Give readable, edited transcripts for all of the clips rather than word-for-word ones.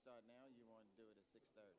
start now, or you want to do it at 6:30?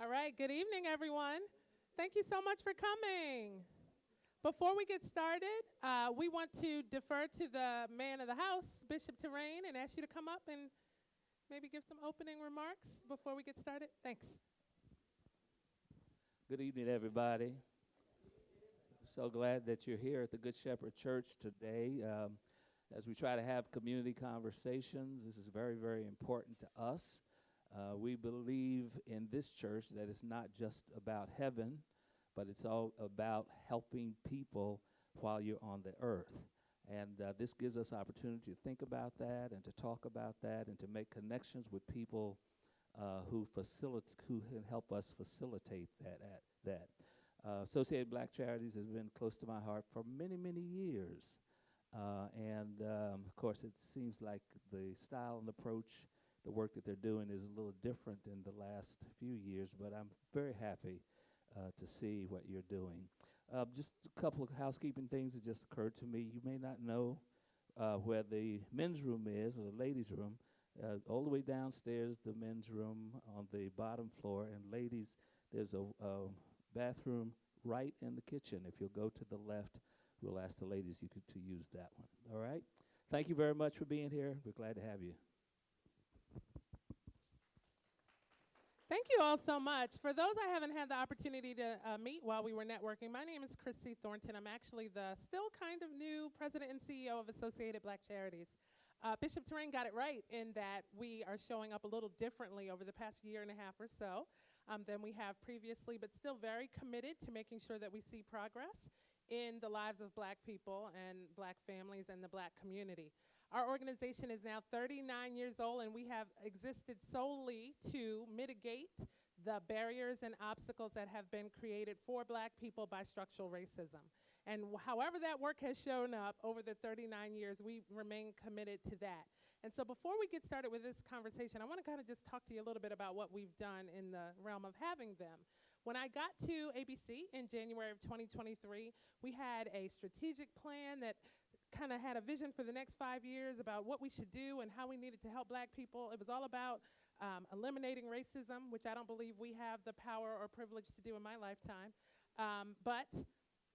All right, good evening, everyone. Thank you so much for coming. Before we get started, we want to defer to the man of the house, Bishop Terrain, and ask you to come up and maybe give some opening remarks before we get started. Thanks. Good evening, everybody. So glad that you're here at the Good Shepherd Church today. As we try to have community conversations, this is very, very important to us. We believe in this church that it's not just about heaven, but it's all about helping people while you're on the earth. And this gives us opportunity to think about that and to talk about that and to make connections with people who can help us facilitate that. Associated Black Charities has been close to my heart for many, many years. Of course, it seems like the style and approach, the work that they're doing is a little different in the last few years, but I'm very happy to see what you're doing. Just a couple of housekeeping things that just occurred to me. You may not know where the men's room is, or the ladies' room. All the way downstairs, the men's room on the bottom floor, and ladies, there's a bathroom right in the kitchen. If you'll go to the left, we'll ask the ladies to use that one. All right? Thank you very much for being here. We're glad to have you. Thank you all so much. For those I haven't had the opportunity to meet while we were networking, my name is Chrissy Thornton. I'm actually the still kind of new president and CEO of Associated Black Charities. Bishop Terrain got it right in that we are showing up a little differently over the past year and a half or so than we have previously, but still very committed to making sure that we see progress in the lives of Black people and Black families and the Black community. Our organization is now 39 years old, and we have existed solely to mitigate the barriers and obstacles that have been created for Black people by structural racism. And however that work has shown up over the 39 years, we remain committed to that. And so before we get started with this conversation, I want to kind of just talk to you a little bit about what we've done in the realm of having them. When I got to ABC in January of 2023, we had a strategic plan that kind of had a vision for the next 5 years about what we should do and how we needed to help Black people. It was all about eliminating racism, which I don't believe we have the power or privilege to do in my lifetime. But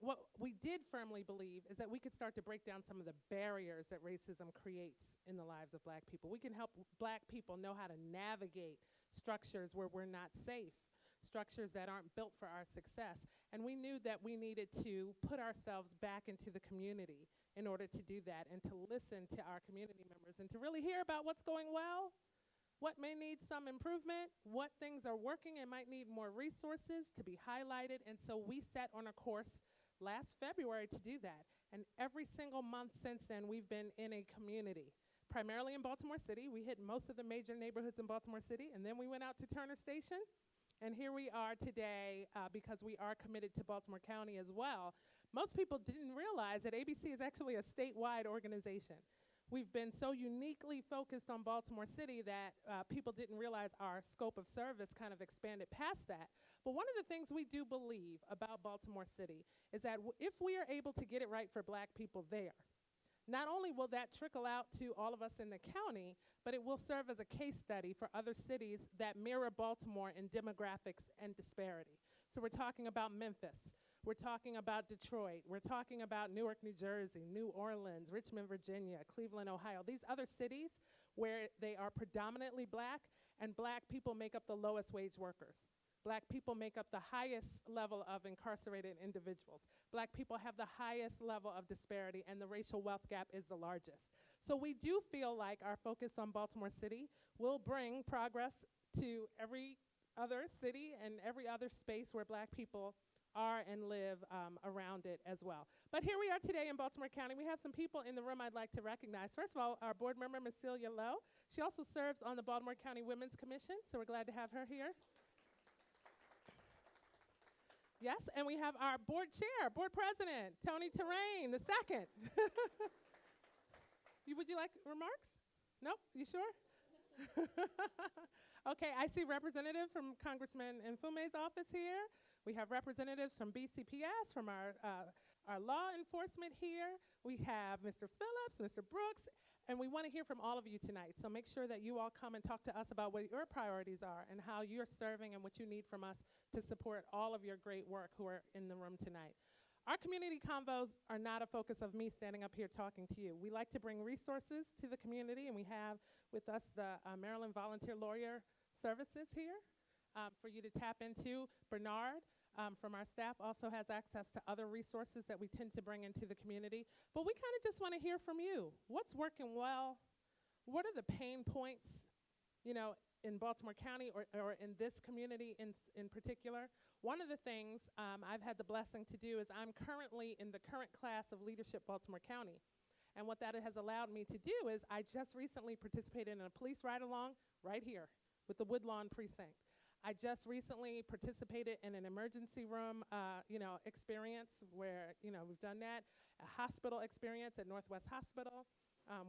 what we did firmly believe is that we could start to break down some of the barriers that racism creates in the lives of Black people. We can help Black people know how to navigate structures where we're not safe, structures that aren't built for our success. And we knew that we needed to put ourselves back into the community in order to do that and to listen to our community members and to really hear about what's going well, what may need some improvement, what things are working and might need more resources to be highlighted. And so we set on a course last February to do that. And every single month since then, we've been in a community, primarily in Baltimore City. We hit most of the major neighborhoods in Baltimore City, and then we went out to Turner Station. And here we are today because we are committed to Baltimore County as well. Most people didn't realize that ABC is actually a statewide organization. We've been so uniquely focused on Baltimore City that people didn't realize our scope of service kind of expanded past that. But one of the things we do believe about Baltimore City is that if we are able to get it right for Black people there, not only will that trickle out to all of us in the county, but it will serve as a case study for other cities that mirror Baltimore in demographics and disparity. So we're talking about Memphis. We're talking about Detroit. We're talking about Newark, New Jersey, New Orleans, Richmond, Virginia, Cleveland, Ohio. These other cities where they are predominantly Black, and Black people make up the lowest wage workers. Black people make up the highest level of incarcerated individuals. Black people have the highest level of disparity, and the racial wealth gap is the largest. So we do feel like our focus on Baltimore City will bring progress to every other city and every other space where Black people are and live around it as well. But here we are today in Baltimore County. We have some people in the room I'd like to recognize. First of all, our board member, Ms. Celia Lowe. She also serves on the Baltimore County Women's Commission, so we're glad to have her here. Yes, and we have our board chair, board president, Tony Terrain, the second. Would you like remarks? Nope, you sure? Okay, I see representative from Congressman Nfume's office here. We have representatives from BCPS, from our law enforcement here. We have Mr. Phillips, Mr. Brooks, And we want to hear from all of you tonight. So make sure that you all come and talk to us about what your priorities are and how you're serving and what you need from us to support all of your great work who are in the room tonight. Our community convos are not a focus of me standing up here talking to you. We like to bring resources to the community, and we have with us the Maryland Volunteer Lawyer Services here for you to tap into. Bernard from our staff also has access to other resources that we tend to bring into the community. But we kind of just want to hear from you. What's working well? What are the pain points, in Baltimore County or in this community in particular? One of the things I've had the blessing to do is I'm currently in the current class of Leadership Baltimore County. And what that has allowed me to do is I just recently participated in a police ride-along right here with the Woodlawn Precinct. I just recently participated in an emergency room, experience where, we've done that. A hospital experience at Northwest Hospital,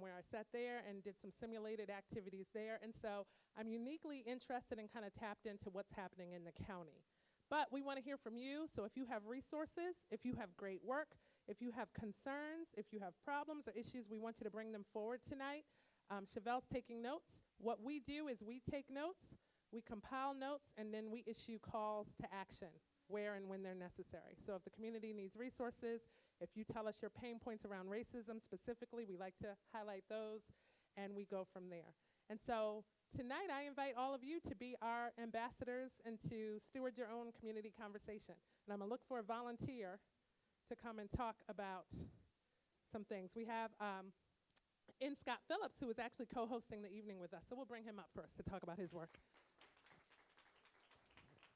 where I sat there and did some simulated activities there. And so I'm uniquely interested and kind of tapped into what's happening in the county. But we want to hear from you. So if you have resources, if you have great work, if you have concerns, if you have problems or issues, we want you to bring them forward tonight. Chevelle's taking notes. What we do is we take notes. We compile notes, and then we issue calls to action where and when they're necessary. So if the community needs resources, if you tell us your pain points around racism specifically, we like to highlight those, and we go from there. And so tonight I invite all of you to be our ambassadors and to steward your own community conversation. And I'm going to look for a volunteer to come and talk about some things. We have Scott Phillips, who is actually co-hosting the evening with us. So we'll bring him up first to talk about his work.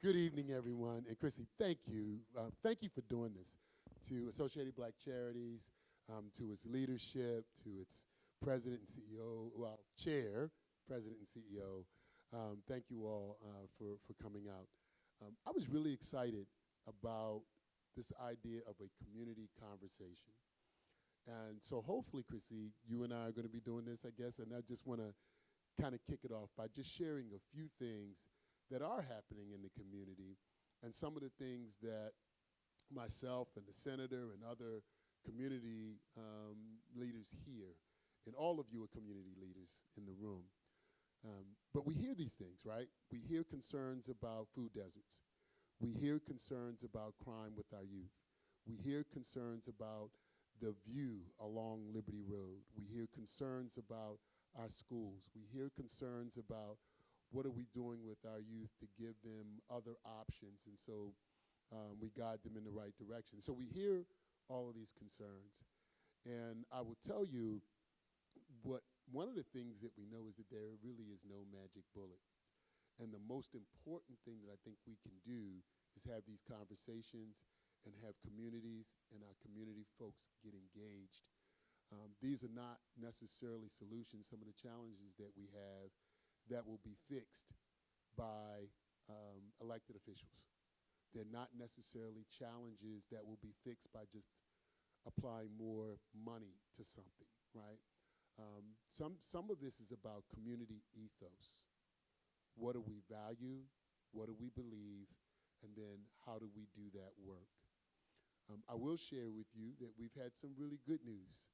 Good evening, everyone. And Chrissy, thank you. Thank you for doing this. To Associated Black Charities, to its leadership, to its president and CEO, chair, president and CEO. Thank you all for coming out. I was really excited about this idea of a community conversation. And so hopefully, Chrissy, you and I are going to be doing this, I guess, and I just want to kind of kick it off by just sharing a few things that are happening in the community and some of the things that myself and the senator and other community leaders here, and all of you are community leaders in the room. But we hear these things, right? We hear concerns about food deserts. We hear concerns about crime with our youth. We hear concerns about the view along Liberty Road. We hear concerns about our schools. We hear concerns about what are we doing with our youth to give them other options, and so we guide them in the right direction. So we hear all of these concerns, and I will tell you one of the things that we know is that there really is no magic bullet. And the most important thing that I think we can do is have these conversations and have communities and our community folks get engaged. These are not necessarily solutions, some of the challenges that we have that will be fixed by elected officials. They're not necessarily challenges that will be fixed by just applying more money to something, right? Some of this is about community ethos. What do we value? What do we believe? And then how do we do that work? I will share with you that we've had some really good news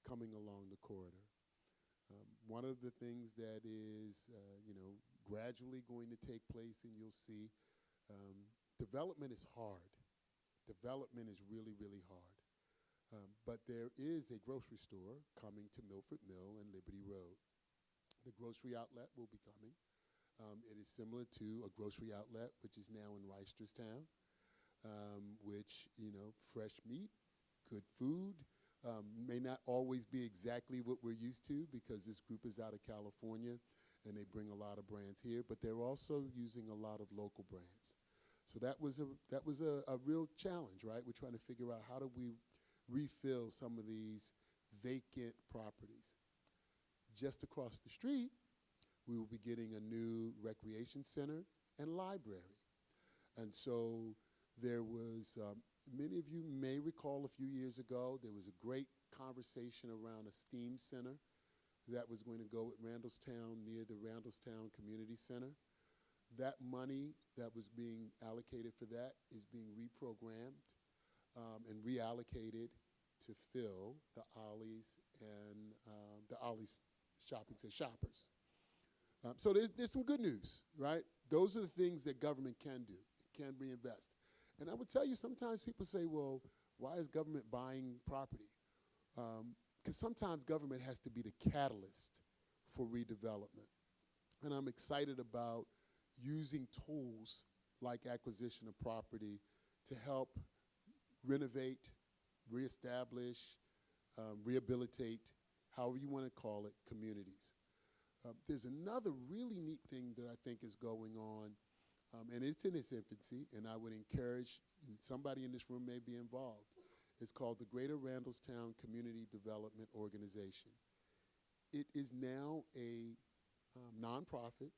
coming along the corridor. One of the things that is, gradually going to take place, and you'll see, development is hard. Development is really, really hard. But there is a grocery store coming to Milford Mill and Liberty Road. The grocery outlet will be coming. It is similar to a grocery outlet, which is now in Reisterstown, which, fresh meat, good food, may not always be exactly what we're used to because this group is out of California and they bring a lot of brands here, but they're also using a lot of local brands. So that was a real challenge, right? We're trying to figure out how do we refill some of these vacant properties. Just across the street, we will be getting a new recreation center and library. And so there was, many of you may recall a few years ago, there was a great conversation around a STEAM center that was going to go at Randallstown, near the Randallstown Community Center. That money that was being allocated for that is being reprogrammed and reallocated to fill the Ollie's and the Ollie's shopping center shoppers. So there's some good news, right? Those are the things that government can do. It can reinvest. And I would tell you, sometimes people say, well, why is government buying property? Because sometimes government has to be the catalyst for redevelopment. And I'm excited about using tools like acquisition of property to help renovate, reestablish, rehabilitate, however you want to call it, communities. There's another really neat thing that I think is going on, and it's in its infancy, and I would encourage somebody in this room may be involved. It's called the Greater Randallstown Community Development Organization. It is now a nonprofit,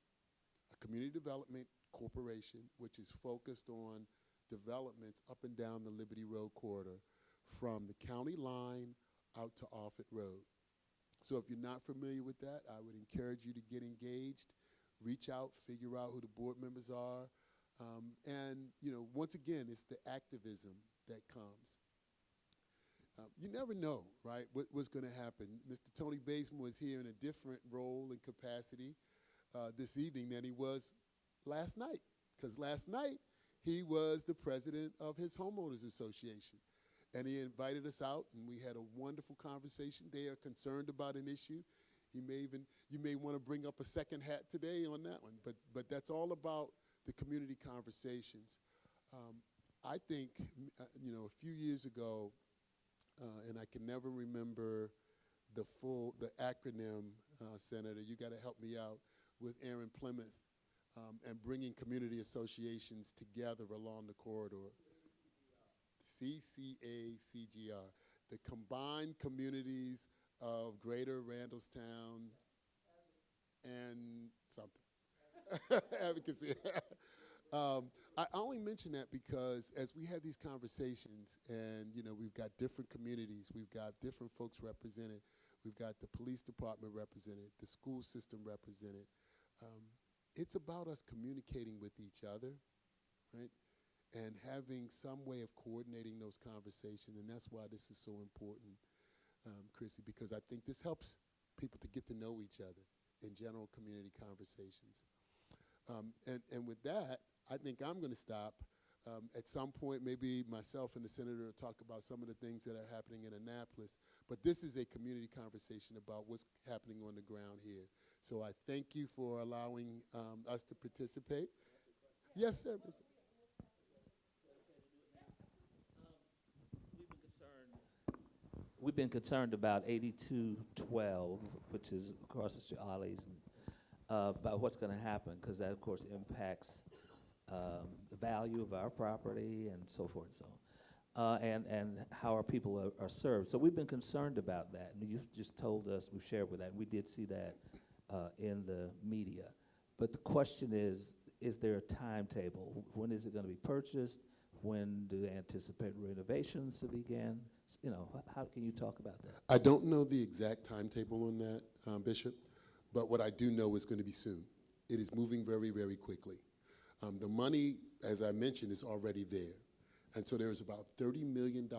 a community development corporation, which is focused on developments up and down the Liberty Road corridor from the county line out to Offutt Road. So if you're not familiar with that, I would encourage you to get engaged, reach out, figure out who the board members are. And, you know, once again, it's the activism that comes. You never know, right, what's going to happen. Mr. Tony Baseman was here in a different role and capacity this evening than he was last night, because last night he was the president of his homeowners association. And he invited us out, and we had a wonderful conversation. They are concerned about an issue. You may want to bring up a second hat today on that one, but that's all about the community conversations. I think, you know, a few years ago, and I can never remember the acronym, Senator, you got to help me out, with Aaron Plymouth and bringing community associations together along the corridor. CCACGR, the Combined Communities of Greater Randallstown and something, advocacy. I only mention that because as we have these conversations, and you know, we've got different communities, we've got different folks represented, we've got the police department represented, the school system represented. It's about us communicating with each other, right? And having some way of coordinating those conversations, and that's why this is so important, Chrissy, because I think this helps people to get to know each other in general community conversations. And with that, I think I'm going to stop. At some point, maybe myself and the senator will talk about some of the things that are happening in Annapolis, but this is a community conversation about what's happening on the ground here. So I thank you for allowing us to participate. Yes, sir. Mr. We've been concerned about 8212, which is across the street, Ollie's, about what's going to happen, because that, of course, impacts the value of our property and so forth and so on, and how our people are served. So we've been concerned about that, and you just told us, we've shared with that, and we did see that in the media. But the question is there a timetable? When is it going to be purchased? When do they anticipate renovations to begin? You know, how can you talk about that? I don't know the exact timetable on that, Bishop, but what I do know is going to be soon. It is moving very, very quickly. The money, as I mentioned, is already there. And so there's about $30 million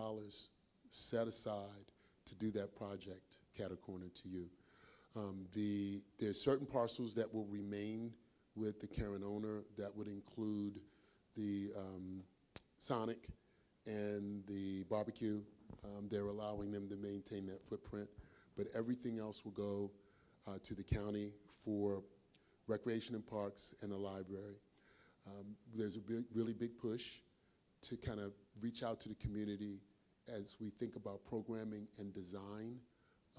set aside to do that project, Catacorner to you. There's certain parcels that will remain with the current owner. That would include the Sonic and the barbecue. They're allowing them to maintain that footprint, but everything else will go to the county for recreation and parks and a library. There's a really big push to kind of reach out to the community as we think about programming and design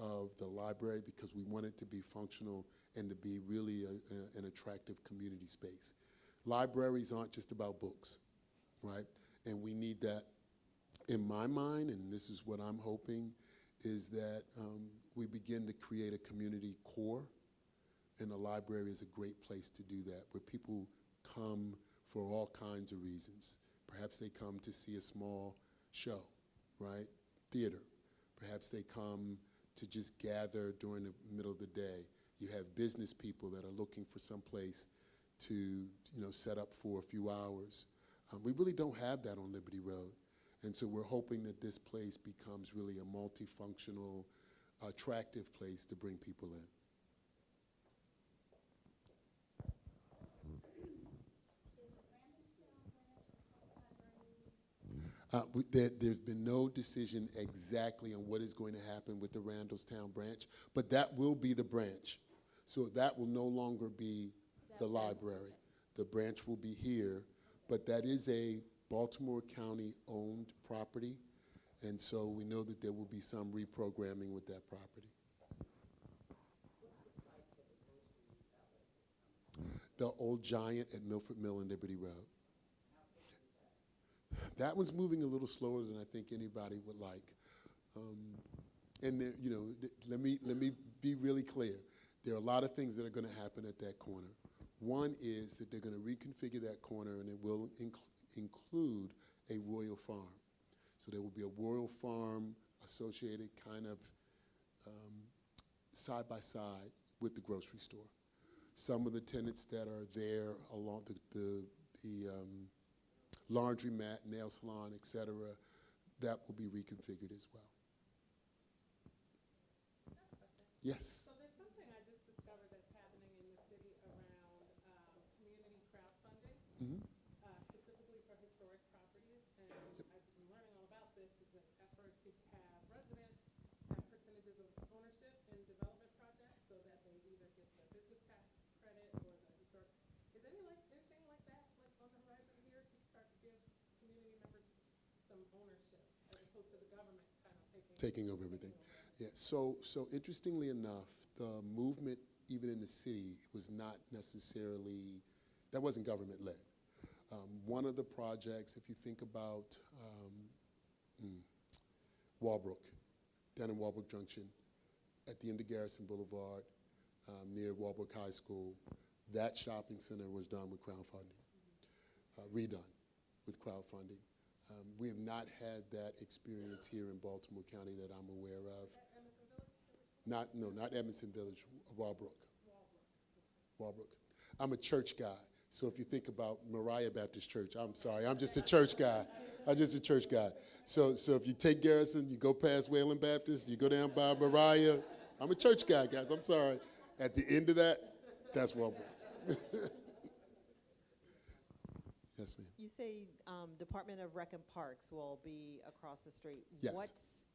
of the library, because we want it to be functional and to be really an attractive community space. Libraries aren't just about books, right? And we need that. In my mind, and this is what I'm hoping, is that we begin to create a community core, and the library is a great place to do that, where people come for all kinds of reasons. Perhaps they come to see a small show, right? Theater. Perhaps they come to just gather during the middle of the day. You have business people that are looking for some place to, you know, set up for a few hours. We really don't have that on Liberty Road. And so we're hoping that this place becomes really a multifunctional, attractive place to bring people in. There's been no decision exactly on what is going to happen with the Randallstown branch, but that will be the branch. So that will no longer be the library. The branch will be here, but that is a Baltimore County-owned property, and so we know that there will be some reprogramming with that property. The old Giant at Milford Mill and Liberty Road. That one's moving a little slower than I think anybody would like. And there, you know, let me be really clear. There are a lot of things that are going to happen at that corner. One is that they're going to reconfigure that corner, and it will include a Royal Farm. So there will be a Royal Farm associated kind of side by side with the grocery store. Some of the tenants that are there along the laundromat, nail salon, et cetera, that will be reconfigured as well. Yes. So there's something I just discovered that's happening in the city around community crowdfunding, specifically for historic properties. And I've been learning all about this. Is an effort to have residents have percentages of ownership in development projects so that they either get the business tax credit or the historic. Is anything like that like on the horizon here to start to give community members some ownership as opposed to the government kind of taking over everything? Yeah, so interestingly enough, the movement even in the city was not necessarily, that wasn't government-led. One of the projects, if you think about Walbrook, down in Walbrook Junction, at the end of Garrison Boulevard, near Walbrook High School, that shopping center was done with crowdfunding, redone with crowdfunding. We have not had that experience here in Baltimore County that I'm aware of. Not Edmondson Village, Walbrook. Walbrook. I'm a church guy, so if you think about Moriah Baptist Church, I'm sorry, I'm just a church guy. I'm just a church guy. So if you take Garrison, you go past Wayland Baptist, you go down by Moriah. I'm a church guy, guys, I'm sorry. At the end of that, that's Walbrook. Yes, ma'am. You say Department of Rec and Parks will be across the street. Yes. What's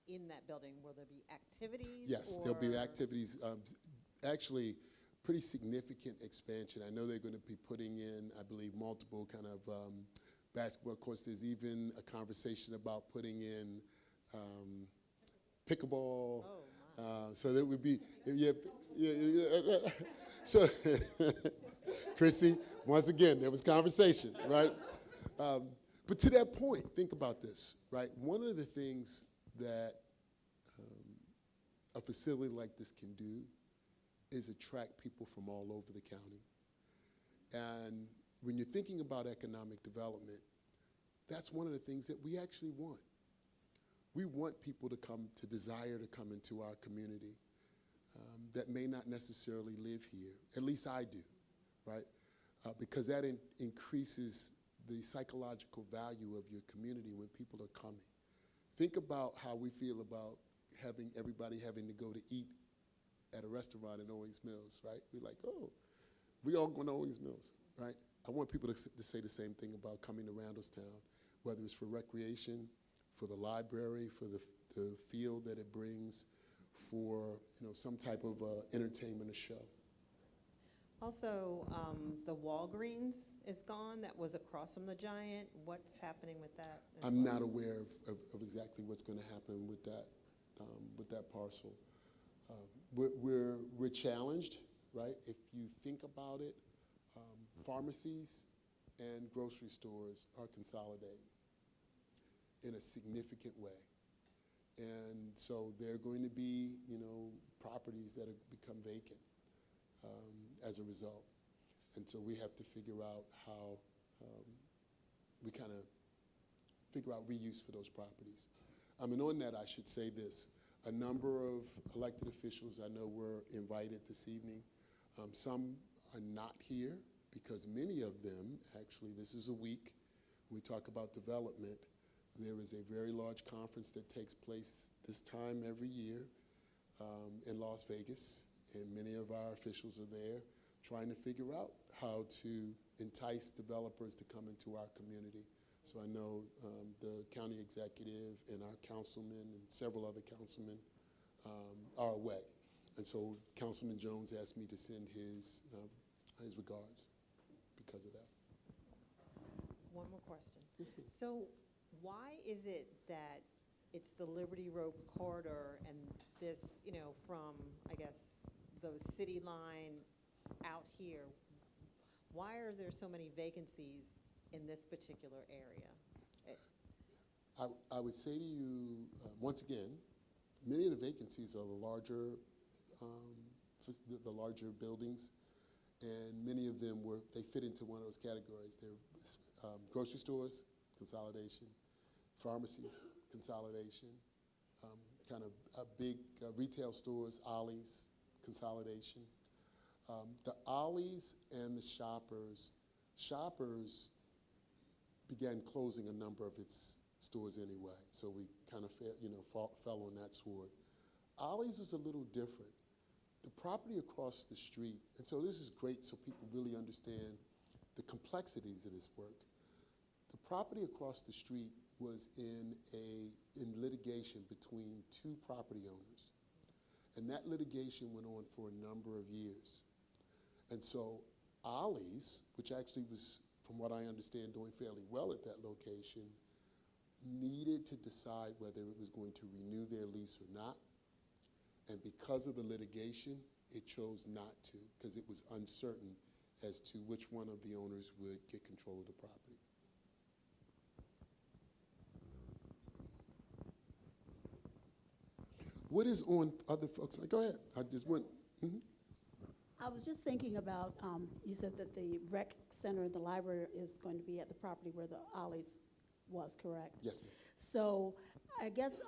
in that building? Will there be activities? Yes, there'll be activities. Actually, pretty significant expansion. I know they're going to be putting in, I believe, multiple kind of basketball courts. There's even a conversation about putting in pickleball. Oh, my. So that would be, so, Chrissy, once again, there was conversation, right? But to that point, think about this, right? One of the things that a facility like this can do is attract people from all over the county. And when you're thinking about economic development, that's one of the things that we actually want. We want people to desire to come into our community that may not necessarily live here. At least I do, right? Because that increases the psychological value of your community when people are coming. Think about how we feel about everybody having to go to eat at a restaurant in Owings Mills, right? We're like, oh, we all going to Owings Mills, right? I want people to say the same thing about coming to Randallstown, whether it's for recreation, for the library, for the field that it brings, for some type of entertainment or show. Also, the Walgreens is gone. That was across from the Giant. What's happening with that? I'm not aware of exactly what's going to happen with that parcel. We're challenged, right? If you think about it, pharmacies and grocery stores are consolidating in a significant way. And so there are going to be, properties that have become vacant as a result. And so we have to figure out how we kind of figure out reuse for those properties. And on that, I should say this. A number of elected officials I know were invited this evening. Some are not here because many of them, actually, this is a week we talk about development. There is a very large conference that takes place this time every year in Las Vegas, and many of our officials are there trying to figure out how to entice developers to come into our community. So I know the county executive and our councilman and several other councilmen are away. And so Councilman Jones asked me to send his regards because of that. One more question. Yes, ma'am. So why is it that it's the Liberty Road corridor and this, you know, from, I guess, the city line out here, why are there so many vacancies in this particular area? I would say to you, once again, many of the vacancies are the larger buildings, and many of them they fit into one of those categories. They're grocery stores, consolidation, pharmacies, consolidation, kind of big retail stores, Ollie's, consolidation. The Ollie's and the Shoppers began closing a number of its stores anyway, so we kind of fell on that sword. Ollie's is a little different. The property across the street, and so this is great so people really understand the complexities of this work. The property across the street was in litigation between two property owners, and that litigation went on for a number of years. And so Ollie's, which actually was, from what I understand, doing fairly well at that location, needed to decide whether it was going to renew their lease or not. And because of the litigation, it chose not to, because it was uncertain as to which one of the owners would get control of the property. What is on other folks? Go ahead. I just went. Mm-hmm. I was just thinking about, you said that the rec center, the library is going to be at the property where the Ollie's was, correct? Yes, ma'am. So I guess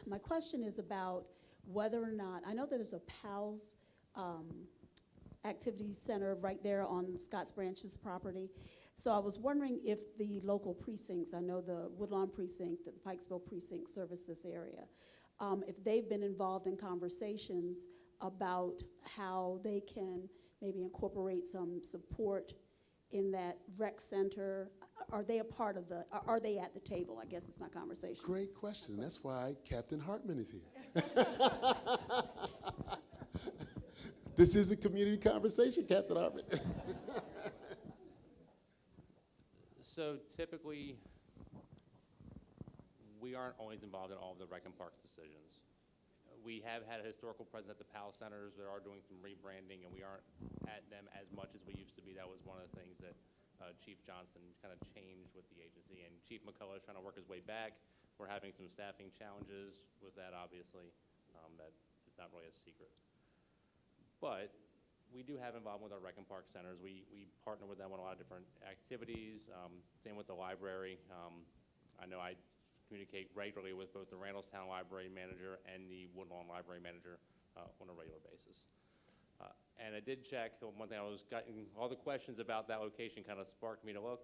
my question is about whether or not, I know that there's a PALS activity center right there on Scotts Branch's property. So I was wondering if the local precincts, I know the Woodlawn precinct, the Pikesville precinct service this area, if they've been involved in conversations about how they can maybe incorporate some support in that rec center. Are they a part of are they at the table, I guess is my conversation. Great question. That's why Captain Hartman is here. This is a community conversation, Captain Hartman. So typically, we aren't always involved in all of the rec and parks decisions. We have had a historical presence at the PAL centers. They are doing some rebranding, and we aren't at them as much as we used to be. That was one of the things that Chief Johnson kind of changed with the agency, and Chief McCullough is trying to work his way back. We're having some staffing challenges with that, obviously. That is not really a secret. But we do have involvement with our rec and park centers. We partner with them on a lot of different activities. Same with the library. I know I communicate regularly with both the Randallstown Library Manager and the Woodlawn Library Manager on a regular basis. And I did check, one thing I was getting, all the questions about that location kind of sparked me to look.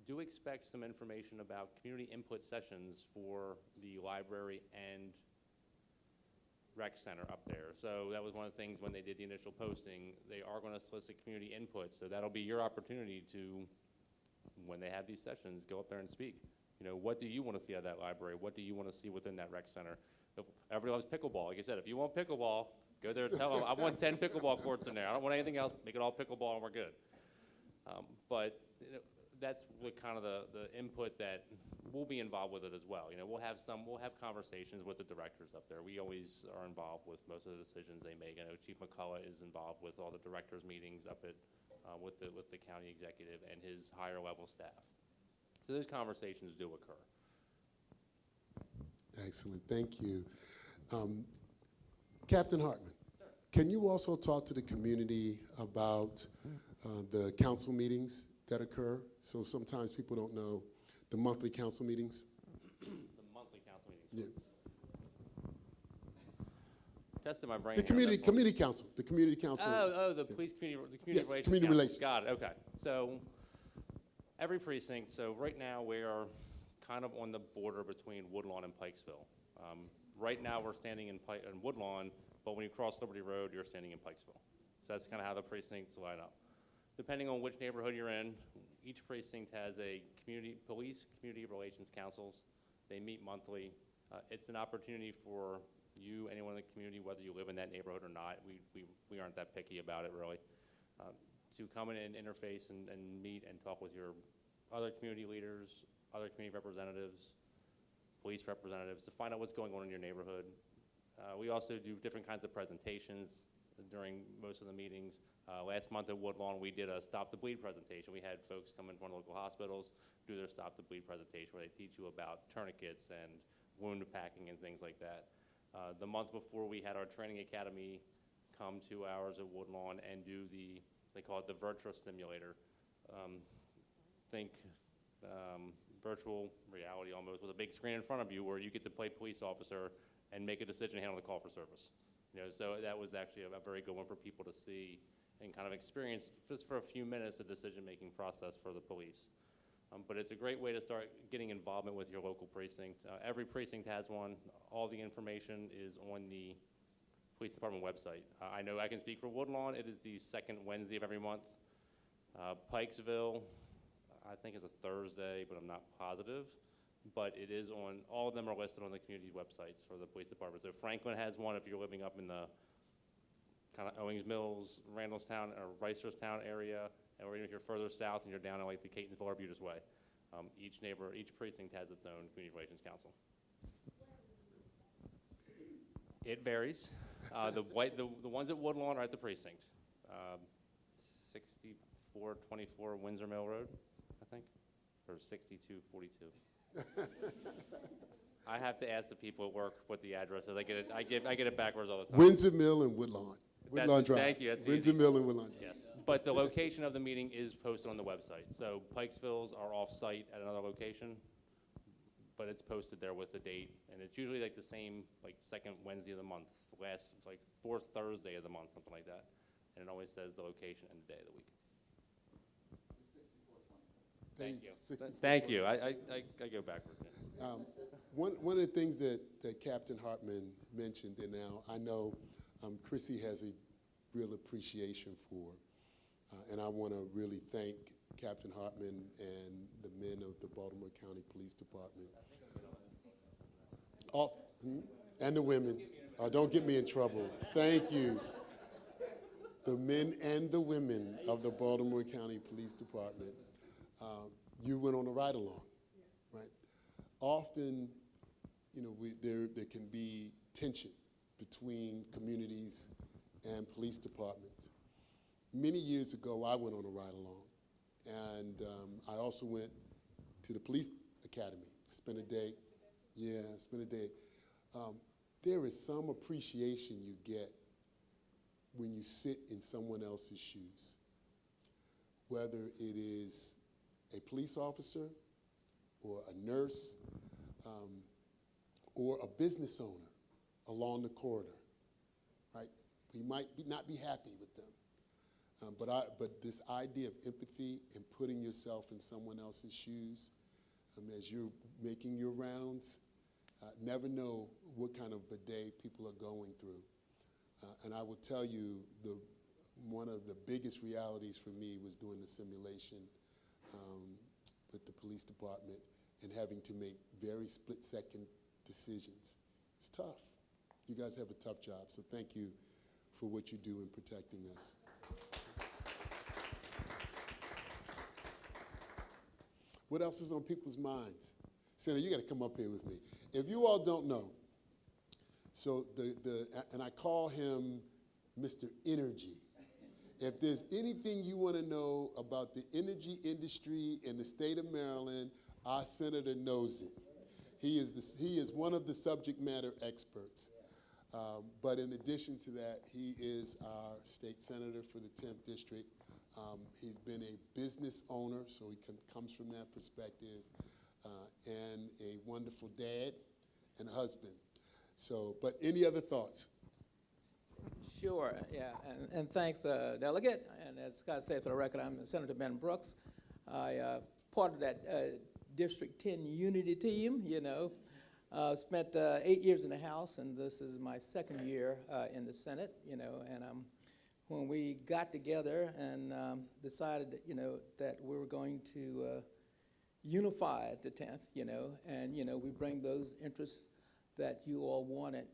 Do expect some information about community input sessions for the library and rec center up there. So that was one of the things when they did the initial posting, they are going to solicit community input. So that'll be your opportunity to, when they have these sessions, go up there and speak. You know, what do you want to see out of that library? What do you want to see within that rec center? If everybody loves pickleball. Like I said, if you want pickleball, go there and tell them, I want 10 pickleball courts in there. I don't want anything else. Make it all pickleball and we're good. But you know, that's what kind of the input that we'll be involved with it as well. You know, we'll have conversations with the directors up there. We always are involved with most of the decisions they make. I know Chief McCullough is involved with all the directors meetings up at with the county executive and his higher level staff. So those conversations do occur. Excellent, thank you. Captain Hartman, sir, can you also talk to the community about the council meetings that occur? So sometimes people don't know the monthly council meetings. The monthly council meetings? Yeah. Testing my brain. The community council. The community council. Oh, the police community, the community yes, relations. Community council. relations. Got it. Okay. So every precinct. So right now we are kind of on the border between Woodlawn and Pikesville. Right now, we're standing in Woodlawn, but when you cross Liberty Road, you're standing in Pikesville. So that's kind of how the precincts line up. Depending on which neighborhood you're in, each precinct has a police community relations councils. They meet monthly. It's an opportunity for you, anyone in the community, whether you live in that neighborhood or not. We aren't that picky about it, really. To come in and interface and meet and talk with your other community leaders, other community representatives, police representatives, to find out what's going on in your neighborhood. We also do different kinds of presentations during most of the meetings. Last month at Woodlawn, we did a Stop the Bleed presentation. We had folks come in from local hospitals, do their Stop the Bleed presentation, where they teach you about tourniquets and wound packing and things like that. The month before, we had our training academy come 2 hours at Woodlawn and do they call it the virtual simulator. Think virtual reality almost, with a big screen in front of you where you get to play police officer and make a decision to handle the call for service. So that was actually a very good one for people to see and kind of experience, just for a few minutes, the decision-making process for the police. But it's a great way to start getting involvement with your local precinct. Every precinct has one. All the information is on the police department website. I know I can speak for Woodlawn. It is the second Wednesday of every month. Pikesville, I think it's a Thursday, but I'm not positive. But it is on, all of them are listed on the community websites for the police department. So Franklin has one if you're living up in the kind of Owings Mills, Randallstown, or Reisterstown area, or even if you're further south and you're down in like the Catonsville or Arbutus Way. Each precinct has its own community relations council. It varies. The ones at Woodlawn are at the precinct. 6424 Windsor Mill Road, I think, or 6242. I have to ask the people at work what the address is. I get it backwards all the time. Windsor Mill and Woodlawn. Woodlawn Drive. Thank you. That's Windsor easy. Mill and Woodlawn Drive. Yes, but the location of the meeting is posted on the website. So Pikesvilles are off-site at another location, but it's posted there with the date, and it's usually like the same, like second Wednesday of the month. It's like fourth Thursday of the month, something like that, and it always says the location and the day of the week. Thank you. Thank you. I go backwards. One of the things that Captain Hartman mentioned, and now I know Chrissy has a real appreciation for, and I want to really thank Captain Hartman and the men of the Baltimore County Police Department. And the women. Oh, don't get me in trouble. Thank you. The men and the women of the Baltimore County Police Department. You went on a ride-along, right? Often, there can be tension between communities and police departments. Many years ago, I went on a ride-along, and I also went to the police academy. I spent a day. Yeah, I spent a day. There is some appreciation you get when you sit in someone else's shoes, whether it is a police officer or a nurse or a business owner along the corridor, right? We might not be happy with them, but this idea of empathy and putting yourself in someone else's shoes as you're making your rounds, never know what kind of a day people are going through. And I will tell you, one of the biggest realities for me was doing the simulation with the police department and having to make very split-second decisions. It's tough. You guys have a tough job, so thank you for what you do in protecting us. What else is on people's minds? Senator, you got to come up here with me. If you all don't know, so and I call him Mr. Energy. If there's anything you want to know about the energy industry in the state of Maryland, our senator knows it. He is one of the subject matter experts. But in addition to that, he is our state senator for the 10th district. He's been a business owner, so he comes from that perspective, and a wonderful dad and husband. So, but any other thoughts? Sure, yeah, and thanks, Delegate. And as Scott said, for the record, I'm Senator Ben Brooks. I part of that District 10 Unity Team, you know. Spent 8 years in the House, and this is my second year in the Senate, you know, and when we got together and decided, you know, that we were going to unify the 10th, you know, and, you know, we bring those interests that you all wanted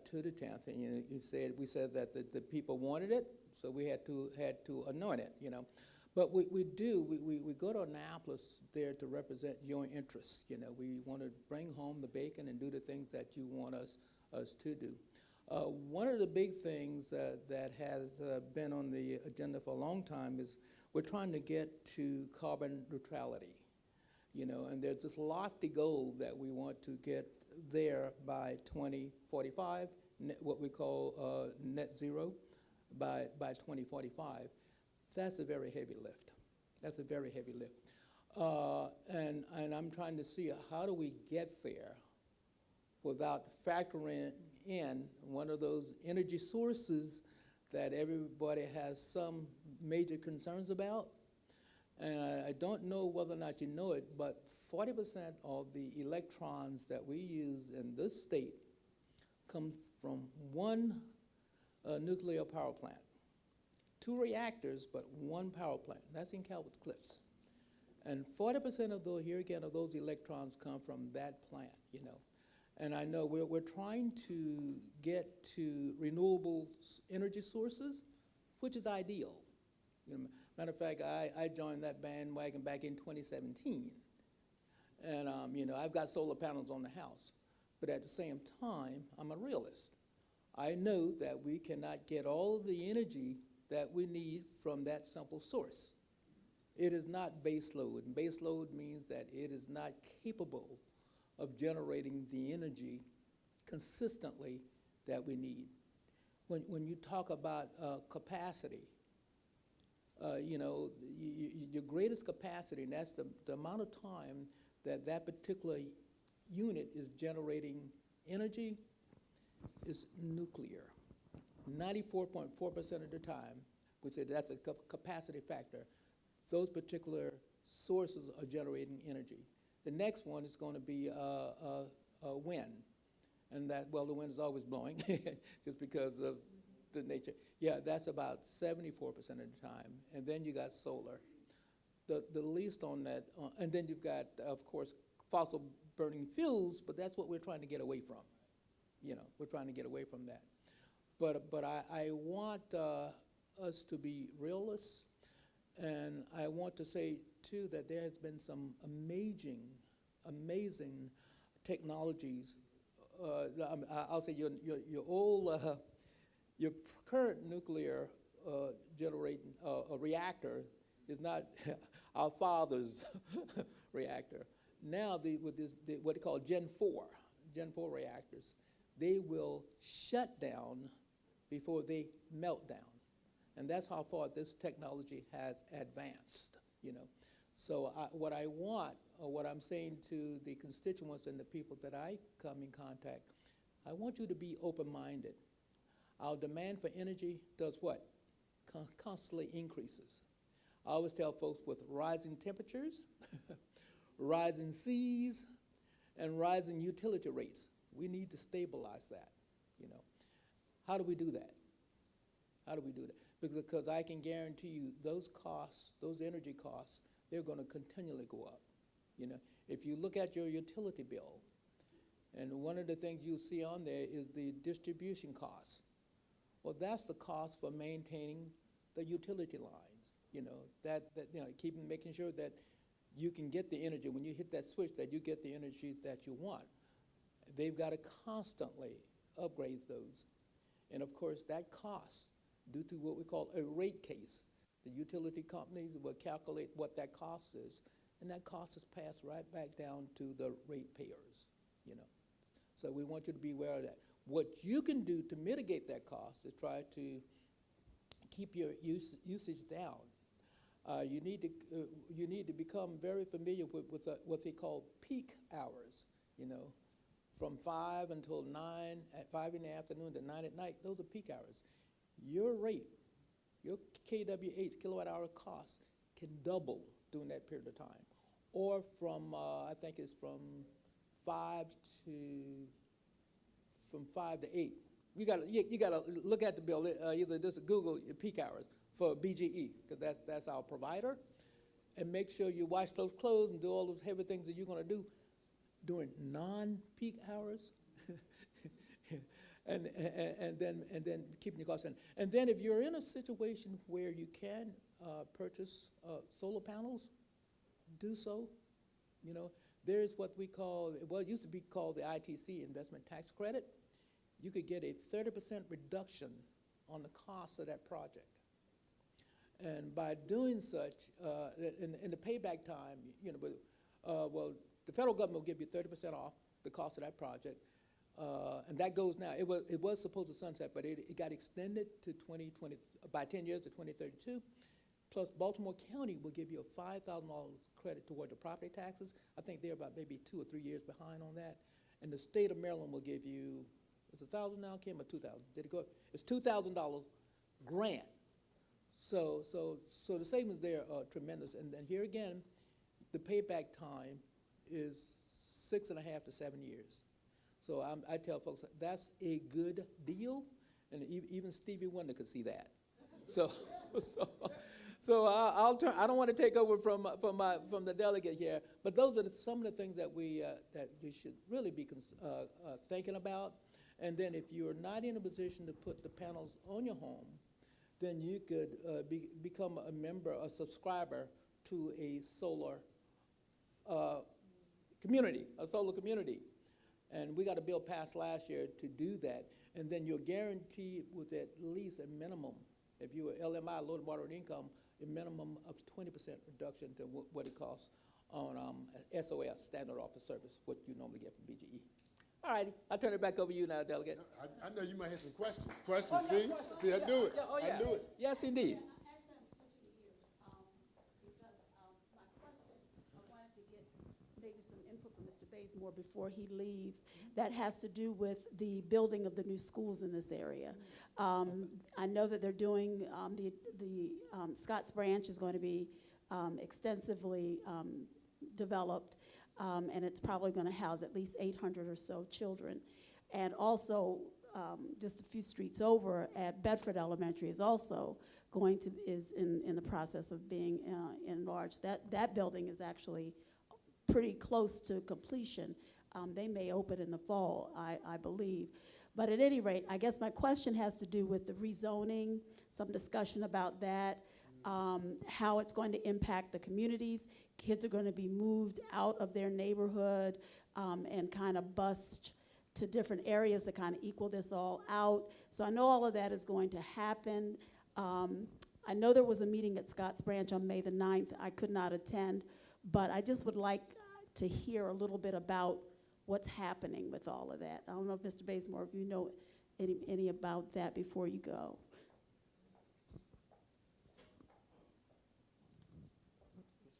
to the 10th, and, you know, we said that the people wanted it, so we had to anoint it, you know. But we go to Annapolis there to represent your interests, you know. We want to bring home the bacon and do the things that you want us to do. One of the big things that has been on the agenda for a long time is we're trying to get to carbon neutrality, you know, and there's this lofty goal that we want to get there by 2045, what we call net zero by 2045. That's a very heavy lift. That's a very heavy lift. And I'm trying to see how do we get there without factoring in one of those energy sources that everybody has some major concerns about. And I don't know whether or not you know it, but 40% of the electrons that we use in this state come from one nuclear power plant. 2 reactors, but 1 power plant. That's in Calvert Cliffs. And 40% of those, here again, of those electrons come from that plant, you know. And I know we're trying to get to renewable energy sources, which is ideal. You know, matter of fact, I joined that bandwagon back in 2017. And, you know, I've got solar panels on the house. But at the same time, I'm a realist. I know that we cannot get all of the energy that we need from that simple source. It is not base load. And base load means that it is not capable of generating the energy consistently that we need. When you talk about capacity, you know, your greatest capacity, and that's the amount of time that that particular unit is generating energy, is nuclear. 94.4% of the time, which is that's a capacity factor, those particular sources are generating energy. The next one is going to be wind, and that, well, the wind is always blowing just because of the nature. Yeah, that's about 74% of the time, and then you got solar. The least on that, and then you've got, of course, fossil burning fuels, but that's what we're trying to get away from. You know, we're trying to get away from that. But I want us to be realists, and I want to say, too, that there has been some amazing technologies. I'll say your old, your current nuclear generating reactor is not our father's reactor. Now, with what they call Gen 4 reactors, they will shut down before they melt down. And that's how far this technology has advanced, you know. So what I want, or what I'm saying to the constituents and the people that I come in contact, I want you to be open-minded. Our demand for energy does what? Constantly increases. I always tell folks with rising temperatures, rising seas, and rising utility rates, we need to stabilize that, you know. How do we do that? How do we do that? Because I can guarantee you those costs, those energy costs, they're going to continually go up. You know, if you look at your utility bill, and one of the things you'll see on there is the distribution costs. Well, that's the cost for maintaining the utility lines. You know, that you know, making sure that you can get the energy when you hit that switch, that you get the energy that you want. They've got to constantly upgrade those. And of course, that cost, due to what we call a rate case, the utility companies will calculate what that cost is, and that cost is passed right back down to the ratepayers, you know. So we want you to be aware of that. What you can do to mitigate that cost is try to keep your usage down. You need to become very familiar with what they call peak hours, you know. From 5 until 9, at 5 in the afternoon to 9 at night, those are peak hours. Your rate, your kWh, kilowatt hour cost, can double during that period of time. or from, I think it's from 5 to 8. You gotta look at the bill, either just Google your peak hours for BGE, because that's our provider. And make sure you wash those clothes and do all those heavy things that you're gonna do during non-peak hours. and then keeping your costs in. And then if you're in a situation where you can purchase solar panels, do so. You know, there's what we call, well, it used to be called the ITC, investment tax credit. You could get a 30% reduction on the cost of that project. And by doing such, in the payback time, you know, well, the federal government will give you 30% off the cost of that project. And that goes now. It was supposed to sunset, but it got extended to 2020, by 10 years to 2032. Plus, Baltimore County will give you a $5,000 credit toward the property taxes. I think they're about maybe 2 or 3 years behind on that. And the state of Maryland will give you, it's $1,000 now, Kim, or $2,000? Did it go up? It's $2,000 grant. So the savings there are tremendous. And then here again, the payback time is 6.5 to 7 years. So I tell folks, that's a good deal, and even Stevie Wonder could see that. So I'll turn. I don't want to take over from the delegate here, but those are some of the things that we should really be thinking about. And then if you're not in a position to put the panels on your home, then you could become a member, a subscriber to a solar community, And we got a bill passed last year to do that. And then you're guaranteed with at least a minimum, if you were LMI, low to moderate income, a minimum of 20% reduction to what it costs on SOS, Standard Office Service, what you normally get from BGE. All righty, I'll turn it back over to you now, Delegate. I know you might have some questions. See? See, I knew it. Yeah. I knew it. Yes, indeed. Actually, I'm switching gears because my question, I wanted to get maybe some input from Mr. Bazemore before he leaves. That has to do with the building of the new schools in this area. I know that they're doing, the Scotts Branch is going to be extensively developed, and it's probably going to house at least 800 or so children. And also, just a few streets over at Bedford Elementary is also is in the process of being enlarged. That building is actually pretty close to completion. They may open in the fall, I believe. But at any rate, I guess my question has to do with the rezoning, some discussion about that, how it's going to impact the communities. Kids are going to be moved out of their neighborhood and kind of bused to different areas to kind of equal this all out. So I know all of that is going to happen. I know there was a meeting at Scotts Branch on May the 9th. I could not attend, but I just would like to hear a little bit about what's happening with all of that. I don't know if Mr. Bazemore, if you know any about that before you go.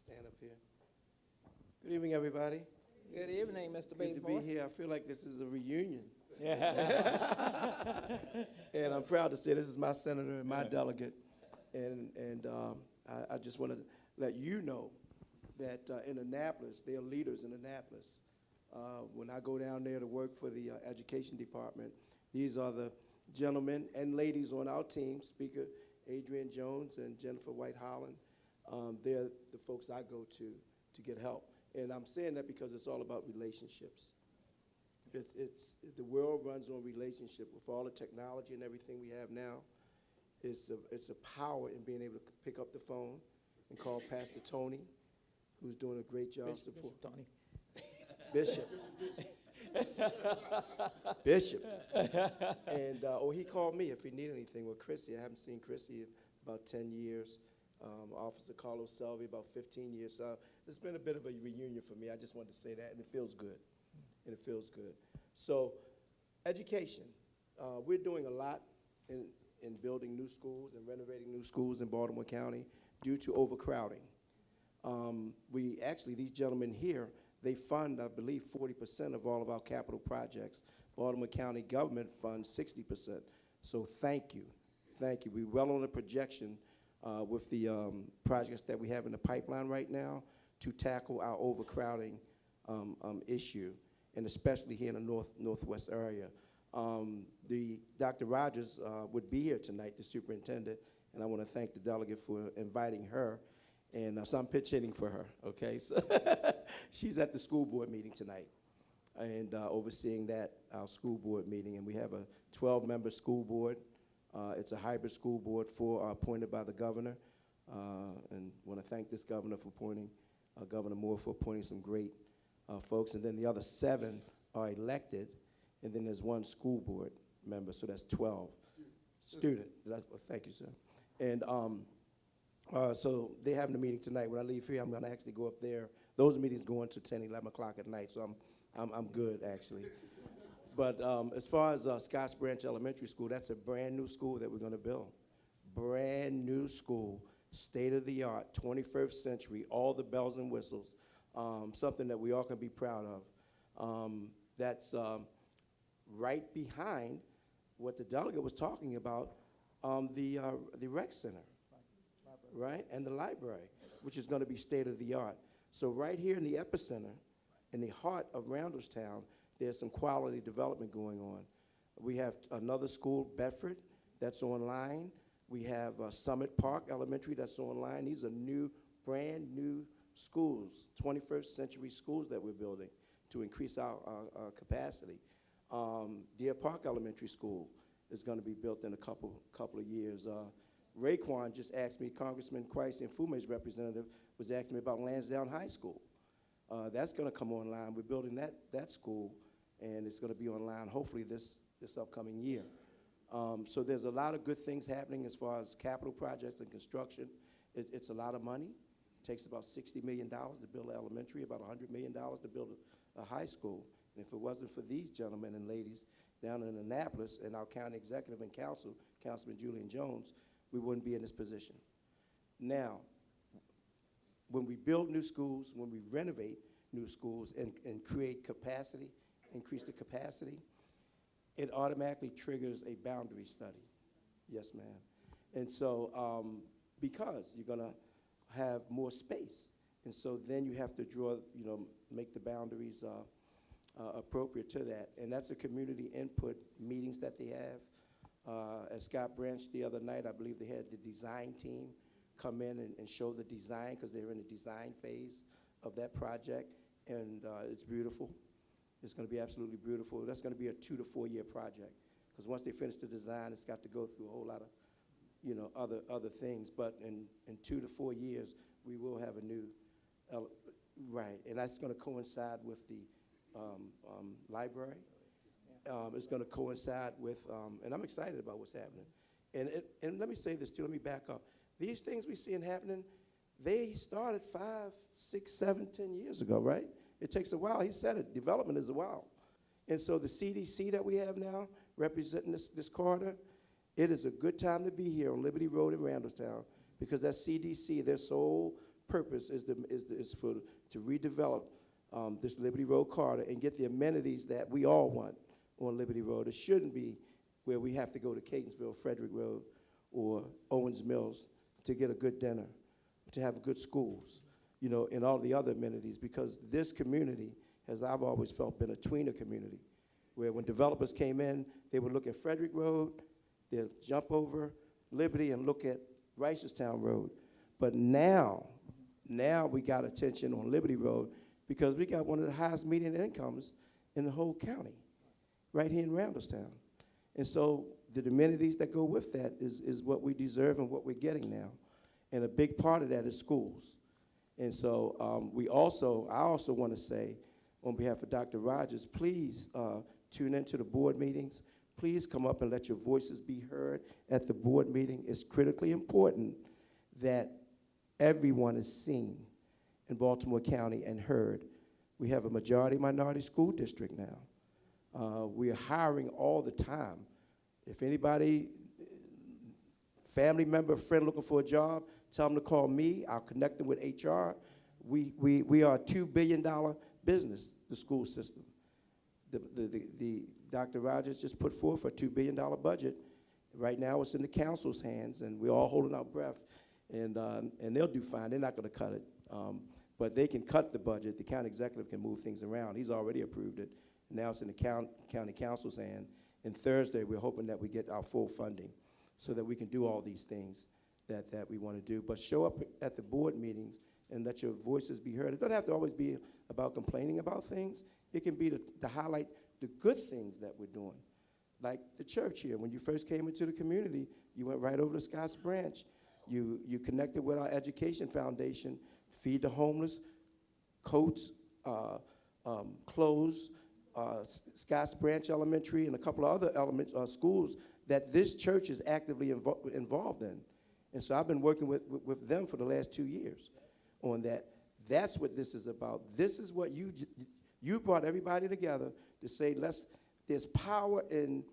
Stand up here. Good evening, everybody. Good evening, Mr. Bazemore. Good to be here. I feel like this is a reunion. Yeah. And I'm proud to say this is my senator and my delegate. And I just want to let you know that in Annapolis, there are leaders in Annapolis. When I go down there to work for the education department, these are the gentlemen and ladies on our team, Speaker Adrian Jones and Jennifer White Holland. They're the folks I go to get help. And I'm saying that because it's all about relationships. The world runs on relationship. With all the technology and everything we have now, it's a power in being able to pick up the phone and call Pastor Tony, who's doing a great job. Bishop Tony. Bishop. Bishop. And, he called me if he needed anything. Well, Chrissy, I haven't seen Chrissy in about 10 years. Officer Carlos Selvey, about 15 years. So it's been a bit of a reunion for me. I just wanted to say that, and it feels good. And it feels good. So education. We're doing a lot in building new schools and renovating new schools in Baltimore County due to overcrowding. These gentlemen here, they fund, I believe, 40% of all of our capital projects. Baltimore County government funds 60%. So thank you. Thank you. We're well on the projection with the projects that we have in the pipeline right now to tackle our overcrowding issue, and especially here in the northwest area. Dr. Rogers would be here tonight, the superintendent, and I want to thank the delegate for inviting her. And so I'm pitch hitting for her, okay? So she's at the school board meeting tonight and overseeing our school board meeting. And we have a 12-member school board. It's a hybrid school board, 4 are appointed by the governor. And want to thank this governor for appointing, Governor Moore for appointing some great folks. And then the other 7 are elected. And then there's 1 school board member, so that's 12. Student. Thank you, sir. And so they're having a meeting tonight. When I leave here, I'm going to actually go up there. Those meetings go until 10, 11 o'clock at night, so I'm good, actually. But as far as Scotts Branch Elementary School, that's a brand new school that we're going to build. Brand new school, state-of-the-art, 21st century, all the bells and whistles, something that we all can be proud of. That's right behind what the delegate was talking about, the rec center, right, and the library, which is going to be state-of-the-art. So right here in the epicenter, in the heart of Randallstown, there's some quality development going on. We have another school, Bedford, that's online. We have Summit Park Elementary that's online. These are new, brand new schools, 21st century schools that we're building to increase our capacity. Deer Park Elementary School is going to be built in a couple of years. Raekwon just asked me, Congressman Quicey and Fume's representative was asking me about Lansdowne High School. That's going to come online. We're building that school, and it's going to be online hopefully this upcoming year. So there's a lot of good things happening as far as capital projects and construction. It's a lot of money. It takes about $60 million to build an elementary, about $100 million to build a high school. And if it wasn't for these gentlemen and ladies down in Annapolis and our county executive and council, Councilman Julian Jones, we wouldn't be in this position. Now, when we build new schools, when we renovate new schools and create capacity, increase the capacity, it automatically triggers a boundary study. Yes, ma'am. And so because you're going to have more space. And so then you have to draw, make the boundaries appropriate to that. And that's the community input meetings that they have. At Scott Branch the other night, I believe they had the design team come in and show the design because they're in the design phase of that project. And it's beautiful. It's going to be absolutely beautiful. That's going to be a 2 to 4 year project because once they finish the design, it's got to go through a whole lot of, other things. But in 2 to 4 years, we will have a new, right, and that's going to coincide with the library. It's going to coincide with, and I'm excited about what's happening. And let me say this too, let me back up. These things we see happening, they started 5, 6, 7, 10 years ago, right? It takes a while. He said it, development is a while. And so the CDC that we have now representing this corridor, it is a good time to be here on Liberty Road in Randallstown because that CDC, their sole purpose is to redevelop this Liberty Road corridor and get the amenities that we all want on Liberty Road. It shouldn't be where we have to go to Catonsville, Frederick Road, or Owens Mills to get a good dinner, to have good schools, and all the other amenities, because this community has, I've always felt, been a tweener community, where when developers came in, they would look at Frederick Road, they'd jump over Liberty and look at Reisterstown Road. But now we got attention on Liberty Road because we got one of the highest median incomes in the whole county, right here in Randallstown. And so the amenities that go with that is what we deserve and what we're getting now. And a big part of that is schools. And so I also want to say, on behalf of Dr. Rogers, please tune into the board meetings. Please come up and let your voices be heard at the board meeting. It's critically important that everyone is seen in Baltimore County and heard. We have a majority minority school district now. We are hiring all the time. If anybody, family member, friend looking for a job, tell them to call me. I'll connect them with HR. We are a $2 billion business, the school system. The Dr. Rogers just put forth a $2 billion budget. Right now it's in the council's hands, and we're all holding our breath, and they'll do fine. They're not going to cut it. But they can cut the budget. The county executive can move things around. He's already approved it. Now it's in the county council's hand. And Thursday, we're hoping that we get our full funding so that we can do all these things that we want to do. But show up at the board meetings and let your voices be heard. It doesn't have to always be about complaining about things. It can be to highlight the good things that we're doing. Like the church here. When you first came into the community, you went right over to Scotts Branch. You connected with our education foundation, Feed the Homeless, coats, clothes, Scotts Branch Elementary, and a couple of other schools that this church is actively involved in. And so I've been working with them for the last 2 years on that. That's what this is about. This is what you brought everybody together to say, there's power in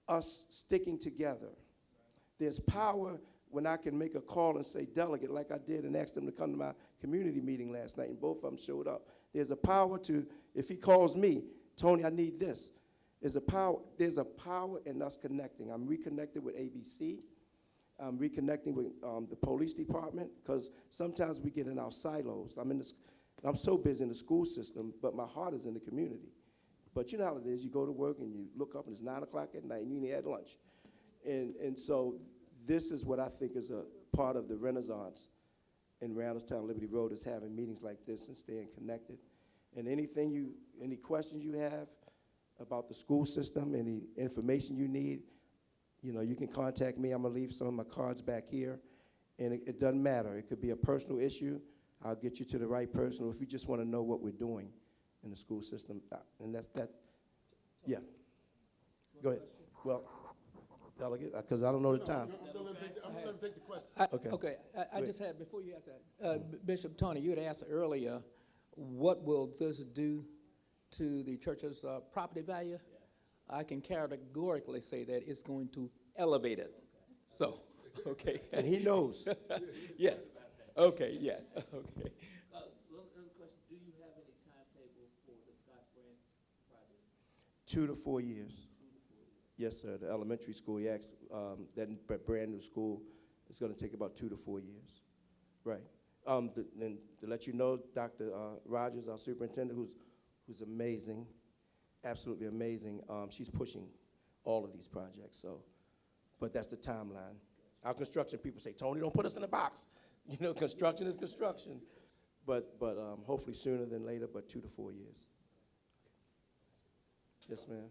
us sticking together. There's power when I can make a call and say delegate, like I did, and ask them to come to my community meeting last night, and both of them showed up. There's a power to, if he calls me, Tony, I need this. There's a power in us connecting. I'm reconnected with ABC. I'm reconnecting with the police department, because sometimes we get in our silos. I'm so busy in the school system, but my heart is in the community. But you know how it is. You go to work and you look up and it's 9 o'clock at night and you ain't had lunch. And so this is what I think is a part of the renaissance in Randallstown, Liberty Road, is having meetings like this and staying connected. And any questions you have about the school system, any information you need, you can contact me. I'm gonna leave some of my cards back here. And it doesn't matter. It could be a personal issue. I'll get you to the right person. Or if you just wanna know what we're doing in the school system, and yeah. Go ahead. Well, delegate, because I don't know the time. I'm gonna let him take the question. Okay. I just had, before you answer that, Bishop Tony, you had asked earlier, what will this do to the church's property value? Yeah. I can categorically say that it's going to elevate it. So, okay. And he knows. Yes. Okay, yes. Okay. Another question, do you have any timetable for the Scotts Branch project? 2 to 4 years. Yes, sir. The elementary school, that brand new school, is going to take about 2 to 4 years. Right. And to let you know, Dr. Rogers, our superintendent, who's amazing, absolutely amazing, she's pushing all of these projects. So, but that's the timeline. Our construction people say, Tony, don't put us in a box. Construction is construction. But hopefully sooner than later, but 2 to 4 years. Yes, ma'am.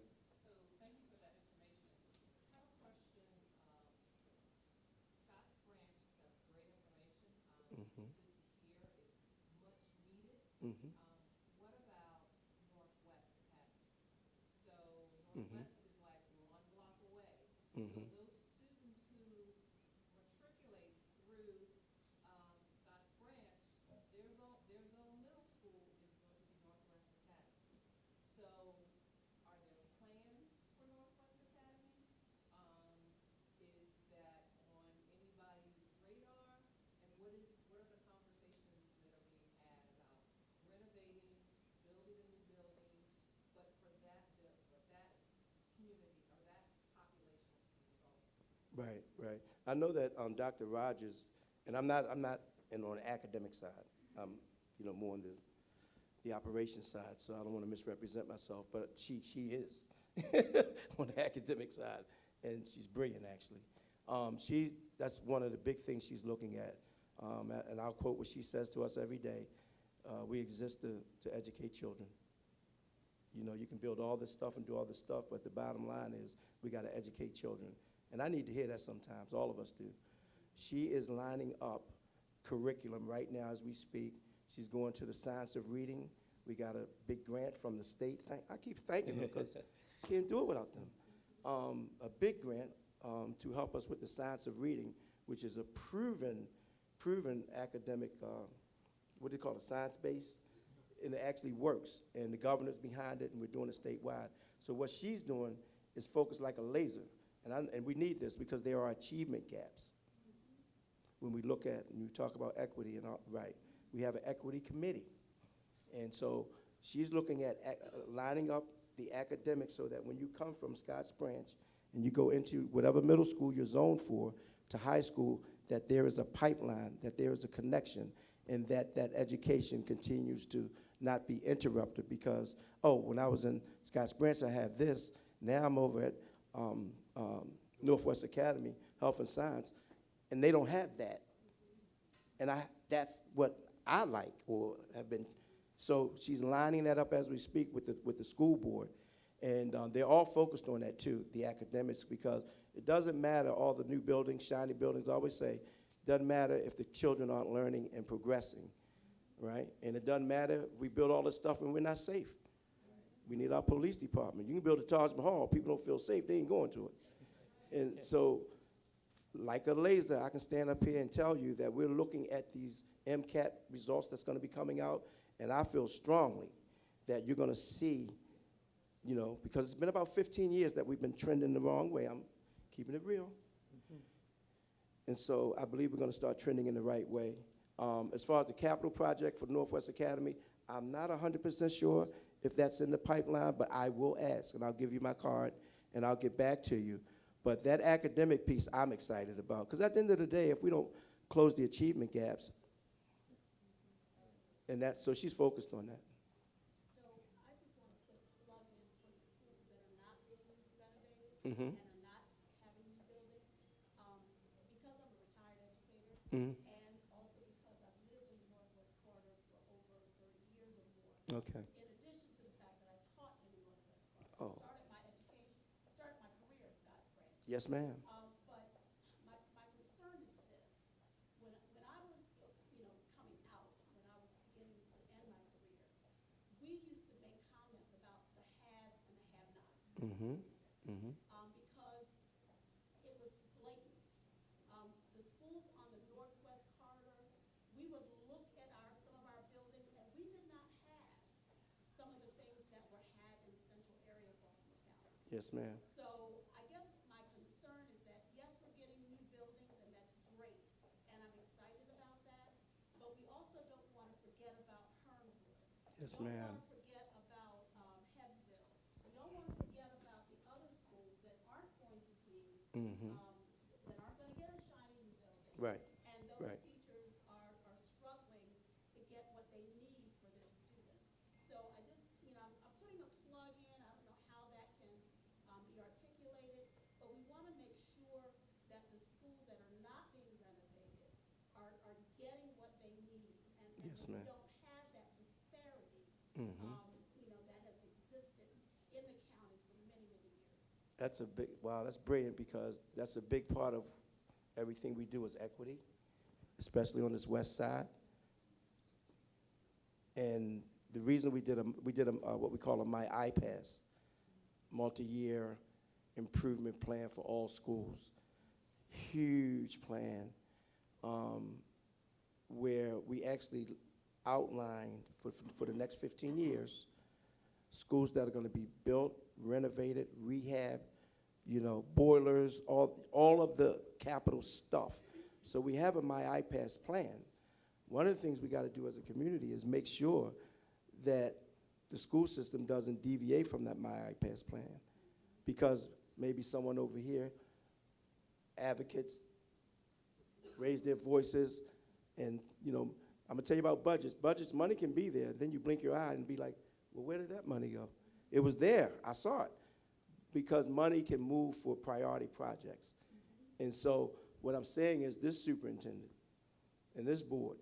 Mm-hmm. What about Northwest Academy? So Northwest is like 1 block away. Mm-hmm. So those students who matriculate through Scotts Branch, their own middle school is going to be Northwest Academy. So are there plans for Northwest Academy? Is that on anybody's radar? And what are the conversations that are being had about renovating, building a new building, but for that community or that population to result? Right. I know that Dr. Rogers, and I'm not on the academic side. I'm more on the operations side, so I don't want to misrepresent myself. But she is on the academic side, and she's brilliant actually. That's one of the big things she's looking at. And I'll quote what she says to us every day. We exist to educate children. You can build all this stuff and do all this stuff, but the bottom line is we got to educate children. And I need to hear that sometimes. All of us do. She is lining up curriculum right now as we speak. She's going to the science of reading. We got a big grant from the state. I keep thanking her because can't do it without them. A big grant to help us with the science of reading, which is a proven academic, what do you call it, science-based? And it actually works. And the governor's behind it, and we're doing it statewide. So what she's doing is focused like a laser. And we need this because there are achievement gaps. When we look at, and you talk about equity, and right, we have an equity committee. And so she's looking at lining up the academics so that when you come from Scotts Branch and you go into whatever middle school you're zoned for to high school, that there is a pipeline, that there is a connection, and that that education continues to not be interrupted because, oh, when I was in Scotts Branch, I had this. Now I'm over at Northwest Academy, Health and Science, and they don't have that. And that's what I like or have been. So she's lining that up as we speak with the school board. And they're all focused on that too, the academics, because it doesn't matter all the new buildings, shiny buildings, I always say, it doesn't matter if the children aren't learning and progressing, right? And it doesn't matter if we build all this stuff and we're not safe. We need our police department. You can build a Taj Mahal, people don't feel safe, they ain't going to it. And so, like a laser, I can stand up here and tell you that we're looking at these MCAT results that's gonna be coming out, and I feel strongly that you're gonna see, you know, because it's been about 15 years that we've been trending the wrong way. I'm keeping it real. And so I believe we're gonna start trending in the right way. As far as the capital project for Northwest Academy, I'm not 100% sure if that's in the pipeline, but I will ask, and I'll give you my card, and I'll get back to you. But that academic piece I'm excited about, because at the end of the day, if we don't close the achievement gaps, and that's, so she's focused on that. So I just want to put plug-ins for the schools that are not being renovated Mm-hmm. and are not having new buildings. Because I'm a retired educator, Mm-hmm. and also because I've lived in the Northwest Corridor for over 30 years or more. Okay. In addition to the fact that I taught in the Northwest Corridor. Oh. Started my career at Scotts Branch. Yes, ma'am. But my concern is this. When I was, coming out, when I was beginning to end my career, we used to make comments about the haves and the have-nots. Mm-hmm. Mm-hmm. Because it was blatant. The schools on the Northwest Corridor, we would look at some of our buildings, and we did not have some of the things that were had in the central area of Baltimore County. Yes, ma'am. So I guess my concern is that, yes, we're getting new buildings, and that's great, and I'm excited about that, but we also don't want to forget about Hernwood. Yes, We don't ma'am. want to forget about Hebbville. We don't want to forget about the other schools that aren't going to be, Mm-hmm. that aren't going to get a shiny new building. Right. And those Right. teachers are struggling to get what they need for their students. So I just, I'm putting a plug in. I don't know how that can be articulated, but we want to make sure that the schools that are not being renovated are getting what they need. And Yes, we ma'am. don't have that disparity, Mm-hmm. that has existed in the county for many, many years. That's a big, wow, that's brilliant because that's a big part of everything we do is equity, especially on this west side. And the reason we did what we call a My iPass, multi-year improvement plan for all schools. Huge plan where we actually outlined for the next 15 years schools that are going to be built, renovated, rehab, boilers, all of the capital stuff. So we have a My iPass plan. One of the things we got to do as a community is make sure that the school system doesn't deviate from that My iPass plan, because maybe someone over here, advocates, raise their voices, and I'm gonna tell you about budgets. Budgets, money can be there, then you blink your eye and be like, well, where did that money go? It was there, I saw it, because money can move for priority projects. And so what I'm saying is this superintendent and this board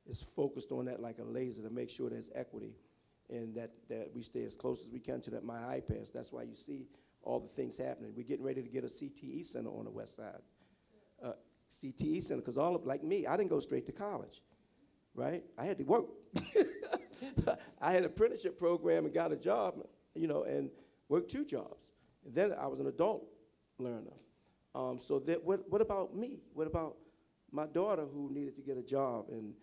is focused on that like a laser to make sure there's equity and that we stay as close as we can to that My iPass. That's why you see all the things happening. We're getting ready to get a CTE center on the west side. CTE center, because like me, I didn't go straight to college, right? I had to work. I had an apprenticeship program and got a job, and worked 2 jobs. And then I was an adult learner. So what about me? What about my daughter who needed to get a job and,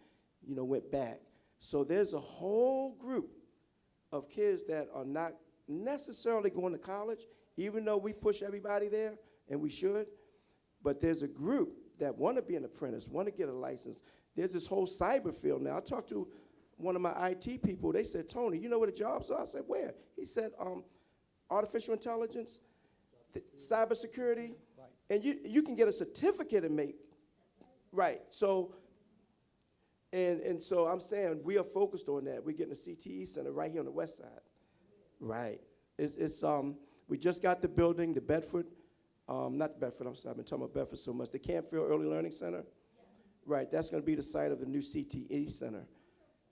went back? So there's a whole group of kids that are not necessarily going to college, even though we push everybody there, and we should. But there's a group that want to be an apprentice, want to get a license. There's this whole cyber field now. I talked to one of my IT people. They said, Tony, you know where the jobs are? I said, where? He said, artificial intelligence, cybersecurity, and you can get a certificate and make, right. So And so I'm saying we are focused on that. We're getting a CTE center right here on the west side. Right. It's we just got the building, the Bedford, not Bedford, I'm sorry, I've been talking about Bedford so much. The Campfield Early Learning Center. Yes. Right, that's going to be the site of the new CTE center.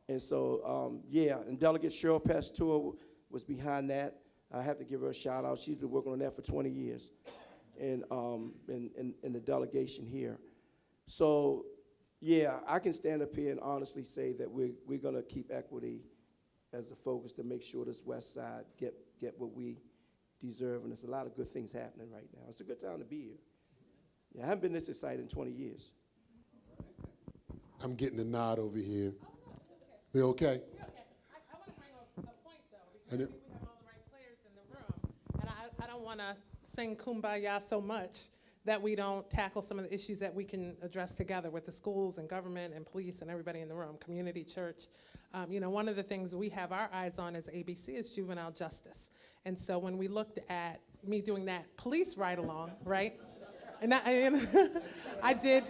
And so, yeah, and Delegate Cheryl Pasteur was behind that. I have to give her a shout out. She's been working on that for 20 years in the delegation here. So, yeah, I can stand up here and honestly say that we're going to keep equity as a focus to make sure this west side get what we deserve. And there's a lot of good things happening right now. It's a good time to be here. Yeah, I haven't been this excited in 20 years. I'm getting a nod over here. We okay? Yeah, okay. I want to bring a point, though, because I think we have all the right players in the room. And I don't want to sing Kumbaya so much that we don't tackle some of the issues that we can address together with the schools and government and police and everybody in the room, community, church. You know, one of the things we have our eyes on as ABC is juvenile justice. And so when we looked at me doing that police ride-along, right? And I did.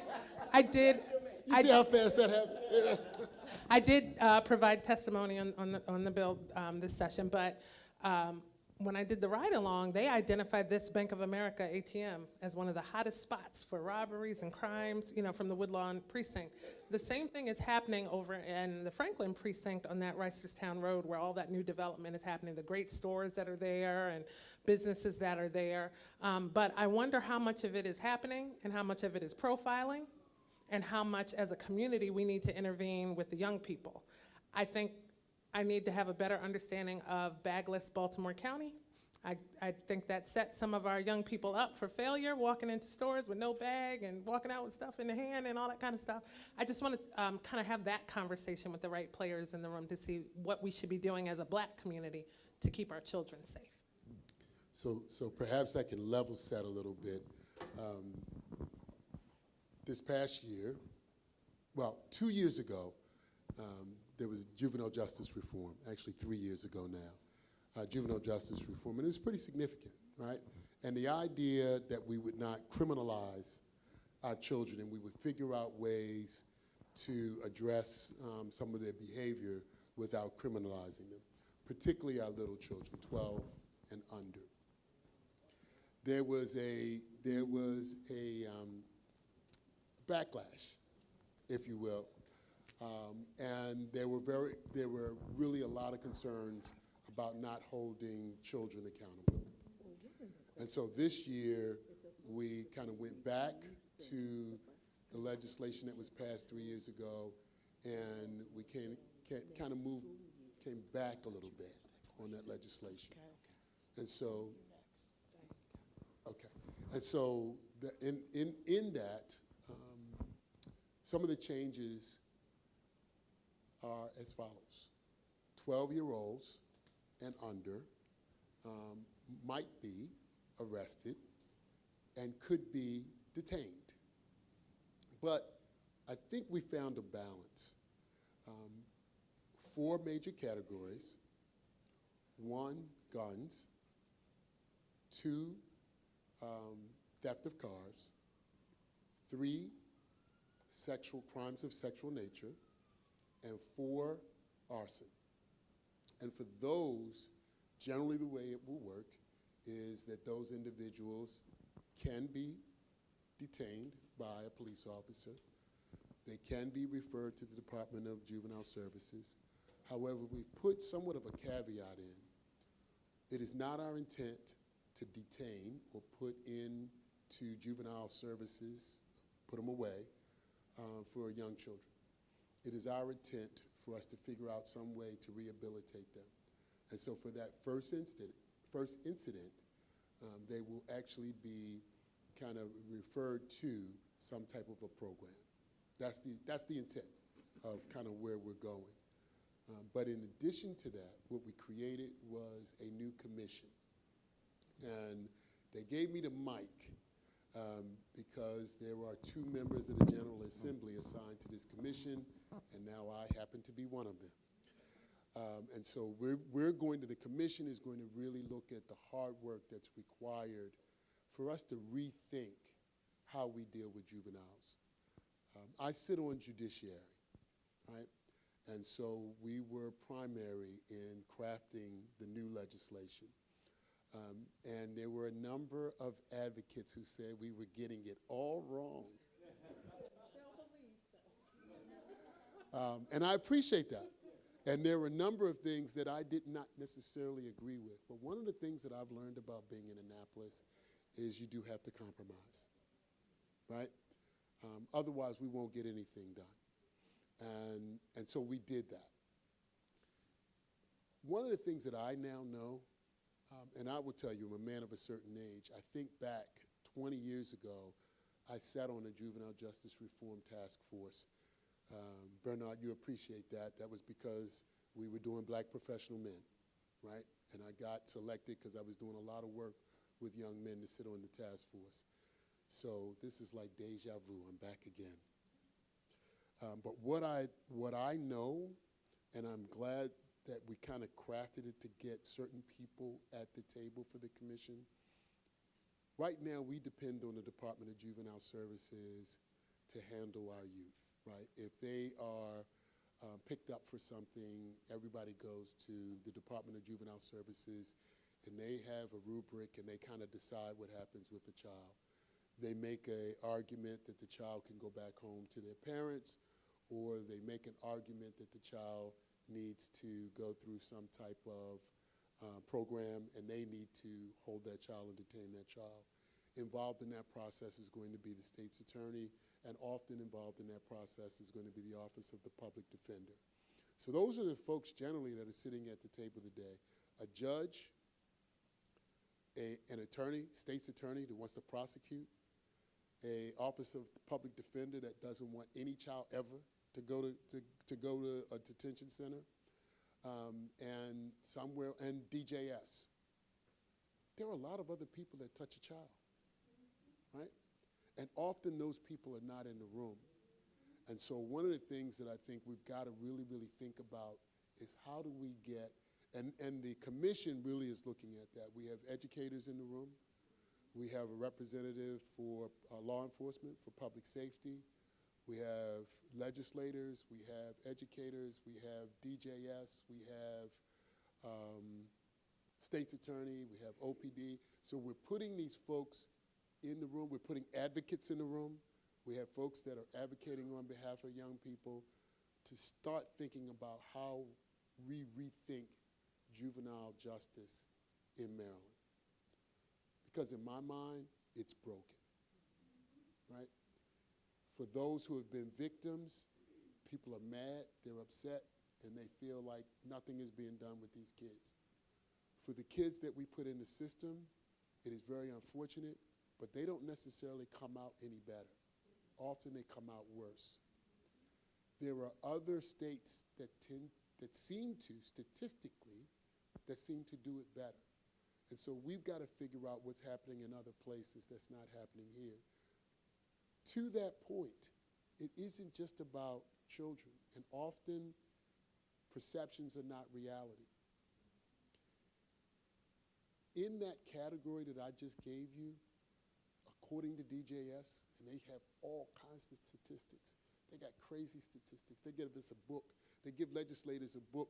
You see how fast that happened? I did provide testimony on the bill this session, but when I did the ride-along, they identified this Bank of America ATM as one of the hottest spots for robberies and crimes, you know, from the Woodlawn precinct. The same thing is happening over in the Franklin precinct on that Reisterstown Road where all that new development is happening, the great stores that are there and businesses that are there. But I wonder how much of it is happening and how much of it is profiling and how much as a community we need to intervene with the young people. I think I need to have a better understanding of bagless Baltimore County. I think that sets some of our young people up for failure, walking into stores with no bag and walking out with stuff in the hand and all that kind of stuff. I just want to kind of have that conversation with the right players in the room to see what we should be doing as a black community to keep our children safe. So perhaps I can level set a little bit. This past year, well, 2 years ago, there was juvenile justice reform, actually 3 years ago now, juvenile justice reform, and it was pretty significant, right? And the idea that we would not criminalize our children and we would figure out ways to address some of their behavior without criminalizing them, particularly our little children, 12 and under. There was a backlash, if you will, and there were really a lot of concerns about not holding children accountable. And so this year, we kind of went back to the legislation that was passed 3 years ago, and we came back a little bit on that legislation. And so, okay. And so in that, some of the changes are as follows. 12-year-olds and under might be arrested and could be detained. But I think we found a balance. 4 major categories. 1, guns. 2, theft of cars. 3, sexual crimes of sexual nature. And 4, arson. And for those, generally the way it will work is that those individuals can be detained by a police officer. They can be referred to the Department of Juvenile Services. However, we've put somewhat of a caveat in. It is not our intent to detain or put into juvenile services, put them away for young children. It is our intent for us to figure out some way to rehabilitate them. And so for that first incident, they will actually be kind of referred to some type of a program. That's the intent of kind of where we're going. But in addition to that, what we created was a new commission. And they gave me the mic because there are 2 members of the General Assembly assigned to this commission, and now I happen to be one of them. And so the commission is going to really look at the hard work that's required for us to rethink how we deal with juveniles. I sit on judiciary, right? And so we were primary in crafting the new legislation. And there were a number of advocates who said we were getting it all wrong. And I appreciate that. And there were a number of things that I did not necessarily agree with. But one of the things that I've learned about being in Annapolis is you do have to compromise, right? Otherwise, we won't get anything done. And so we did that. One of the things that I now know, and I will tell you, I'm a man of a certain age. I think back 20 years ago, I sat on a juvenile justice reform task force. Bernard, you appreciate that. That was because we were doing black professional men, right? And I got selected because I was doing a lot of work with young men to sit on the task force. So this is like deja vu. I'm back again. But what I know, and I'm glad that we kind of crafted it to get certain people at the table for the commission. Right now, we depend on the Department of Juvenile Services to handle our youth, right? If they are picked up for something, everybody goes to the Department of Juvenile Services, and they have a rubric, and they kind of decide what happens with a child. They make an argument that the child can go back home to their parents, or they make an argument that the child needs to go through some type of program, and they need to hold that child and detain that child. Involved in that process is going to be the state's attorney, and often involved in that process is going to be the Office of the Public Defender. So those are the folks generally that are sitting at the table today. A judge, an attorney, state's attorney that wants to prosecute, a Office of the Public Defender that doesn't want any child ever to go to a detention center, and DJS. There are a lot of other people that touch a child, right? And often those people are not in the room. And so one of the things that I think we've got to really, really think about is how do we get, and the commission really is looking at that. We have educators in the room. We have a representative for law enforcement, for public safety. We have legislators, we have educators, we have DJS, we have state's attorney, we have OPD. So we're putting these folks in the room. We're putting advocates in the room. We have folks that are advocating on behalf of young people to start thinking about how we rethink juvenile justice in Maryland. Because in my mind, it's broken, right? For those who have been victims, people are mad, they're upset, and they feel like nothing is being done with these kids. For the kids that we put in the system, it is very unfortunate, but they don't necessarily come out any better. Often they come out worse. There are other states that seem to, statistically, that seem to do it better. And so we've got to figure out what's happening in other places that's not happening here. To that point, it isn't just about children, and often perceptions are not reality. In that category that I just gave you, according to DJS, and they have all kinds of statistics. They got crazy statistics. They give us a book. They give legislators a book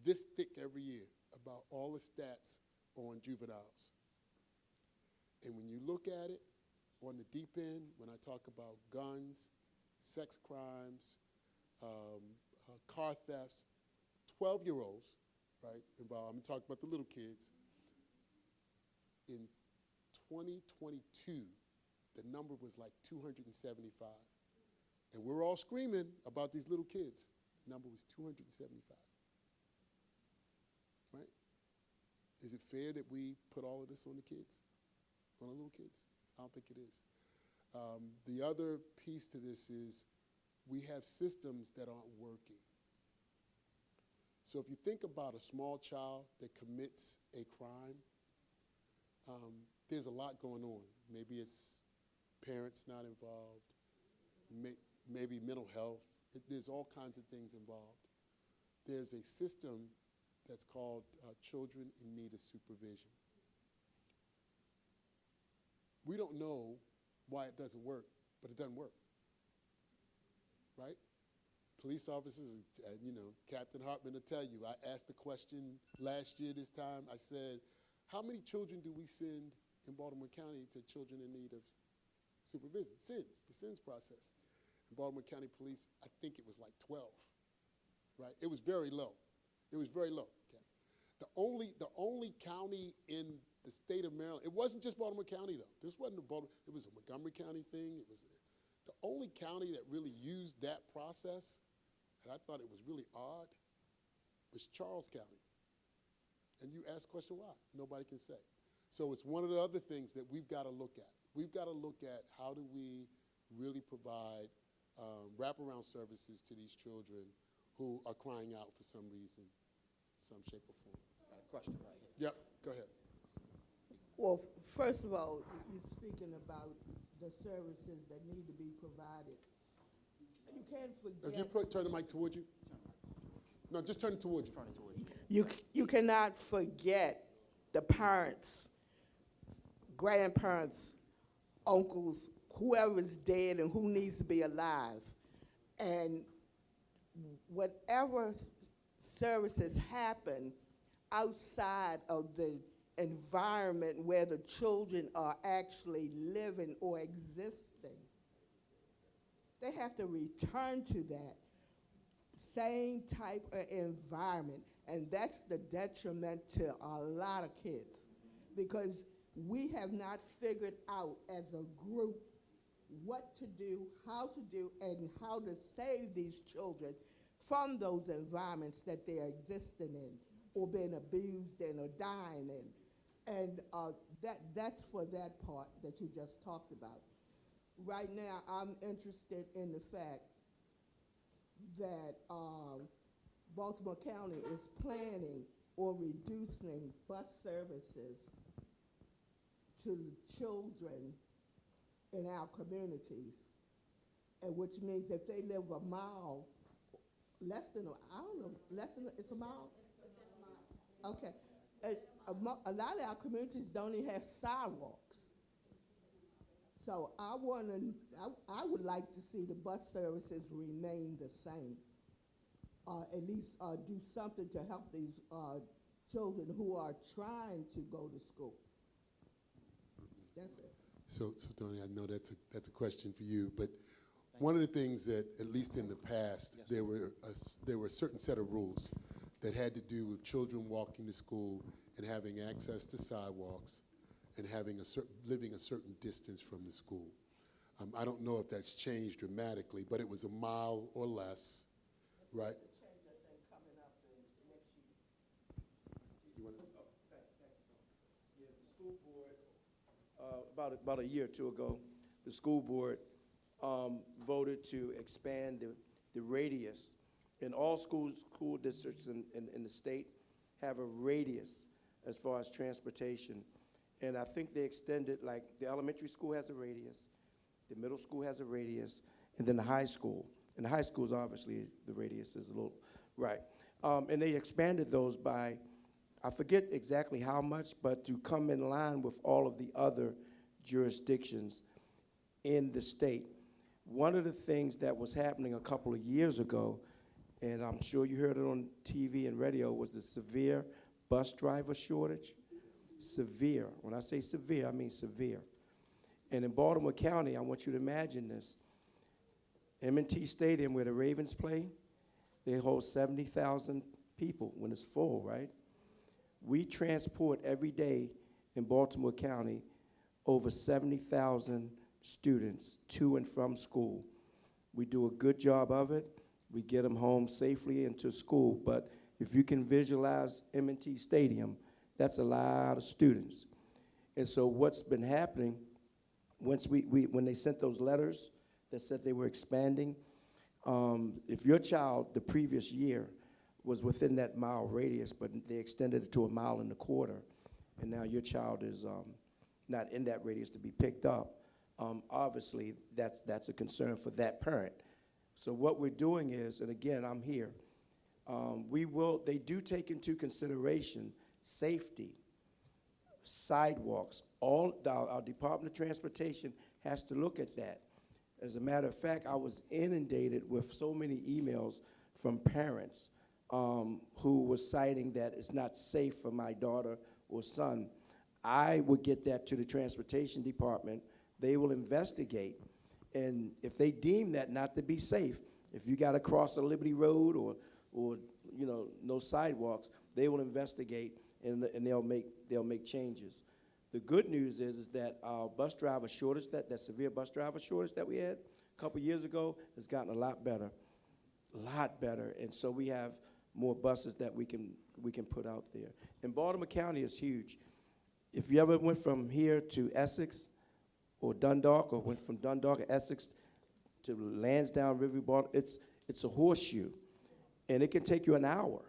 this thick every year about all the stats on juveniles. And when you look at it, on the deep end, when I talk about guns, sex crimes, car thefts, 12-year-olds, right, involved. I'm talking about the little kids. In 2022, the number was like 275. And we're all screaming about these little kids. The number was 275. Right? Is it fair that we put all of this on the kids, on the little kids? I don't think it is. The other piece to this is we have systems that aren't working. So if you think about a small child that commits a crime, there's a lot going on. Maybe it's parents not involved, maybe mental health. There's all kinds of things involved. There's a system that's called Children in Need of Supervision. We don't know why it doesn't work, but it doesn't work, right? police officers, Captain Hartman will tell you, I asked the question last year this time. I said, how many children do we send in Baltimore County to children in need of supervision? The SINS process. In Baltimore County Police, I think it was like 12, right? It was very low. It was very low. Okay? The only county in the state of Maryland, it wasn't just Baltimore County though. This wasn't it was a Montgomery County thing. It was the only county that really used that process, and I thought it was really odd, was Charles County. And you ask the question why? Nobody can say. So it's one of the other things that we've got to look at. We've got to look at how do we really provide wraparound services to these children who are crying out for some reason, some shape or form. Got a question right here. Yep, go ahead. Well, first of all, you're speaking about the services that need to be provided. You can't If forget. you turn the mic towards you. No, just turn it towards you. Turn it towards you. You cannot forget the parents, grandparents, uncles, whoever's dead and who needs to be alive. And whatever services happen outside of the environment where the children are actually living or existing, they have to return to that same type of environment. And that's the detriment to a lot of kids, because we have not figured out as a group what to do, and how to save these children from those environments that they're existing in or being abused in or dying in. And that's for that part that you just talked about. Right now, I'm interested in the fact that Baltimore County is planning or reducing bus services to children in our communities, and which means if they live a mile, it's a mile? Okay. A lot of our communities don't even have sidewalks. So I would like to see the bus services remain the same. At least do something to help these children who are trying to go to school. That's it. So Tony, I know that's a question for you, but one of the things that, at least in the past, there were a certain set of rules that had to do with children walking to school and having access to sidewalks and having living a certain distance from the school. I don't know if that's changed dramatically, but it was a mile or less, right? About a year or two ago, the school board voted to expand the radius. And all school districts in the state have a radius as far as transportation. And I think they extended, like the elementary school has a radius, the middle school has a radius, and then the high school. And the high school is obviously, the radius is a little, right. And they expanded those by, I forget exactly how much, but to come in line with all of the other jurisdictions in the state. One of the things that was happening a couple of years ago, and I'm sure you heard it on TV and radio, was the severe bus driver shortage. Severe. When I say severe, I mean severe. And in Baltimore County, I want you to imagine this. M&T Stadium, where the Ravens play, they hold 70,000 people when it's full, right? We transport every day in Baltimore County over 70,000 students to and from school. We do a good job of it. We get them home safely into school. But if you can visualize M&T Stadium, that's a lot of students. And so what's been happening, once when they sent those letters that said they were expanding, if your child the previous year was within that mile radius, but they extended it to 1.25 miles, and now your child is not in that radius to be picked up, obviously that's a concern for that parent. So what we're doing is, and again, I'm here, they do take into consideration safety, sidewalks, our Department of Transportation has to look at that. As a matter of fact, I was inundated with so many emails from parents who were citing that it's not safe for my daughter or son. I would get that to the transportation department. They will investigate, and if they deem that not to be safe, if you got to cross a Liberty Road or you know, no sidewalks, they will investigate and they'll make changes. The good news is that our bus driver shortage, that severe bus driver shortage that we had a couple years ago, has gotten a lot better, and so we have more buses that we can put out there. And Baltimore County is huge. If you ever went from here to Essex or Dundalk, or went from Dundalk or Essex to Lansdowne, River, Baltimore, it's a horseshoe, and it can take you an hour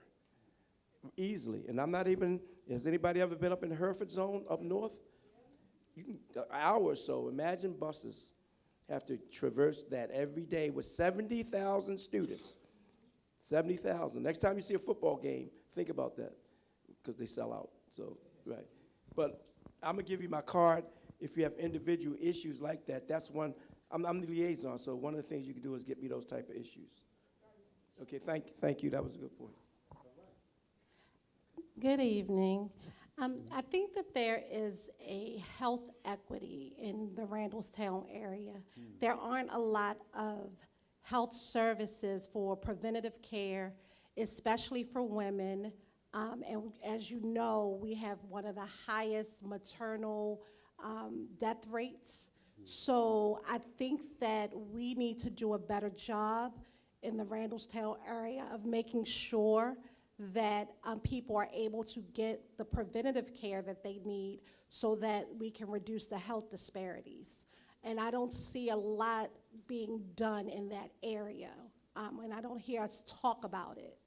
easily. And I'm not even, has anybody ever been up in the Hereford zone up north? You can, an hour or so. Imagine buses have to traverse that every day with 70,000 students. 70,000. Next time you see a football game, think about that, because they sell out. So, right. But I'm going to give you my card. If you have individual issues like that, that's one. I'm the liaison, so one of the things you can do is get me those type of issues. Okay, thank you. That was a good point. Good evening. I think that there is a health equity in the Randallstown area. There aren't a lot of health services for preventative care, especially for women. And as you know, we have one of the highest maternal death rates. So I think that we need to do a better job in the Randallstown area of making sure that people are able to get the preventative care that they need so that we can reduce the health disparities. And I don't see a lot being done in that area. And I don't hear us talk about it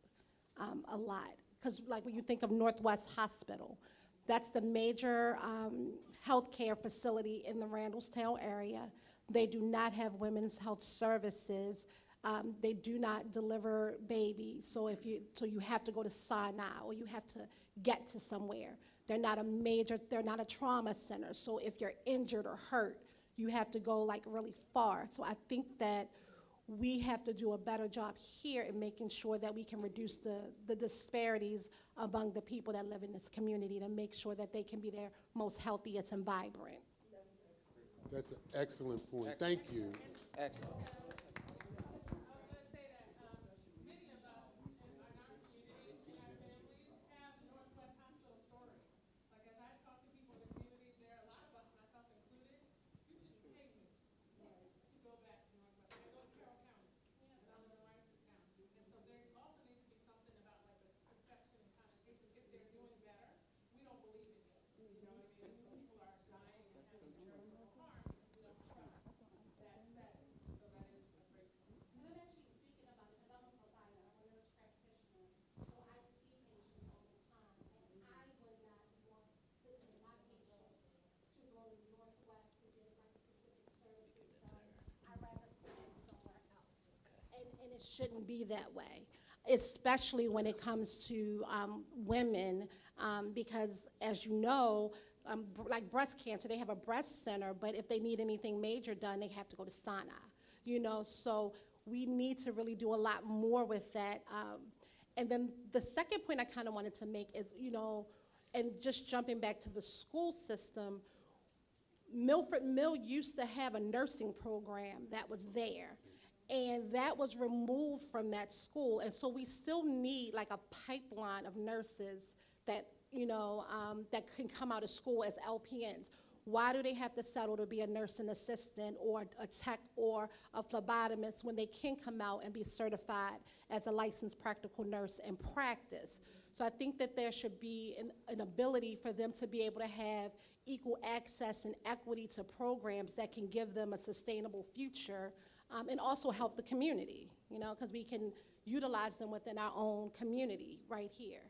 a lot. Because like when you think of Northwest Hospital, that's the major healthcare facility in the Randallstown area. They do not have women's health services. They do not deliver babies, so you have to go to Sinai or you have to get to somewhere. They're not a trauma center, so if you're injured or hurt, you have to go like really far. So I think that we have to do a better job here in making sure that we can reduce the disparities among the people that live in this community to make sure that they can be their most healthiest and vibrant. That's an excellent point. Thank you. Excellent. And it shouldn't be that way, especially when it comes to women, because as you know, like breast cancer, they have a breast center, but if they need anything major done, they have to go to Sinai, you know, so we need to really do a lot more with that. And then the second point I kind of wanted to make is, you know, and just jumping back to the school system, Milford Mill used to have a nursing program that was there, and that was removed from that school. And so we still need like a pipeline of nurses that, you know, that can come out of school as LPNs. Why do they have to settle to be a nursing assistant or a tech or a phlebotomist when they can come out and be certified as a licensed practical nurse and practice? So I think that there should be an ability for them to be able to have equal access and equity to programs that can give them a sustainable future, and also help the community, you know, because we can utilize them within our own community right here.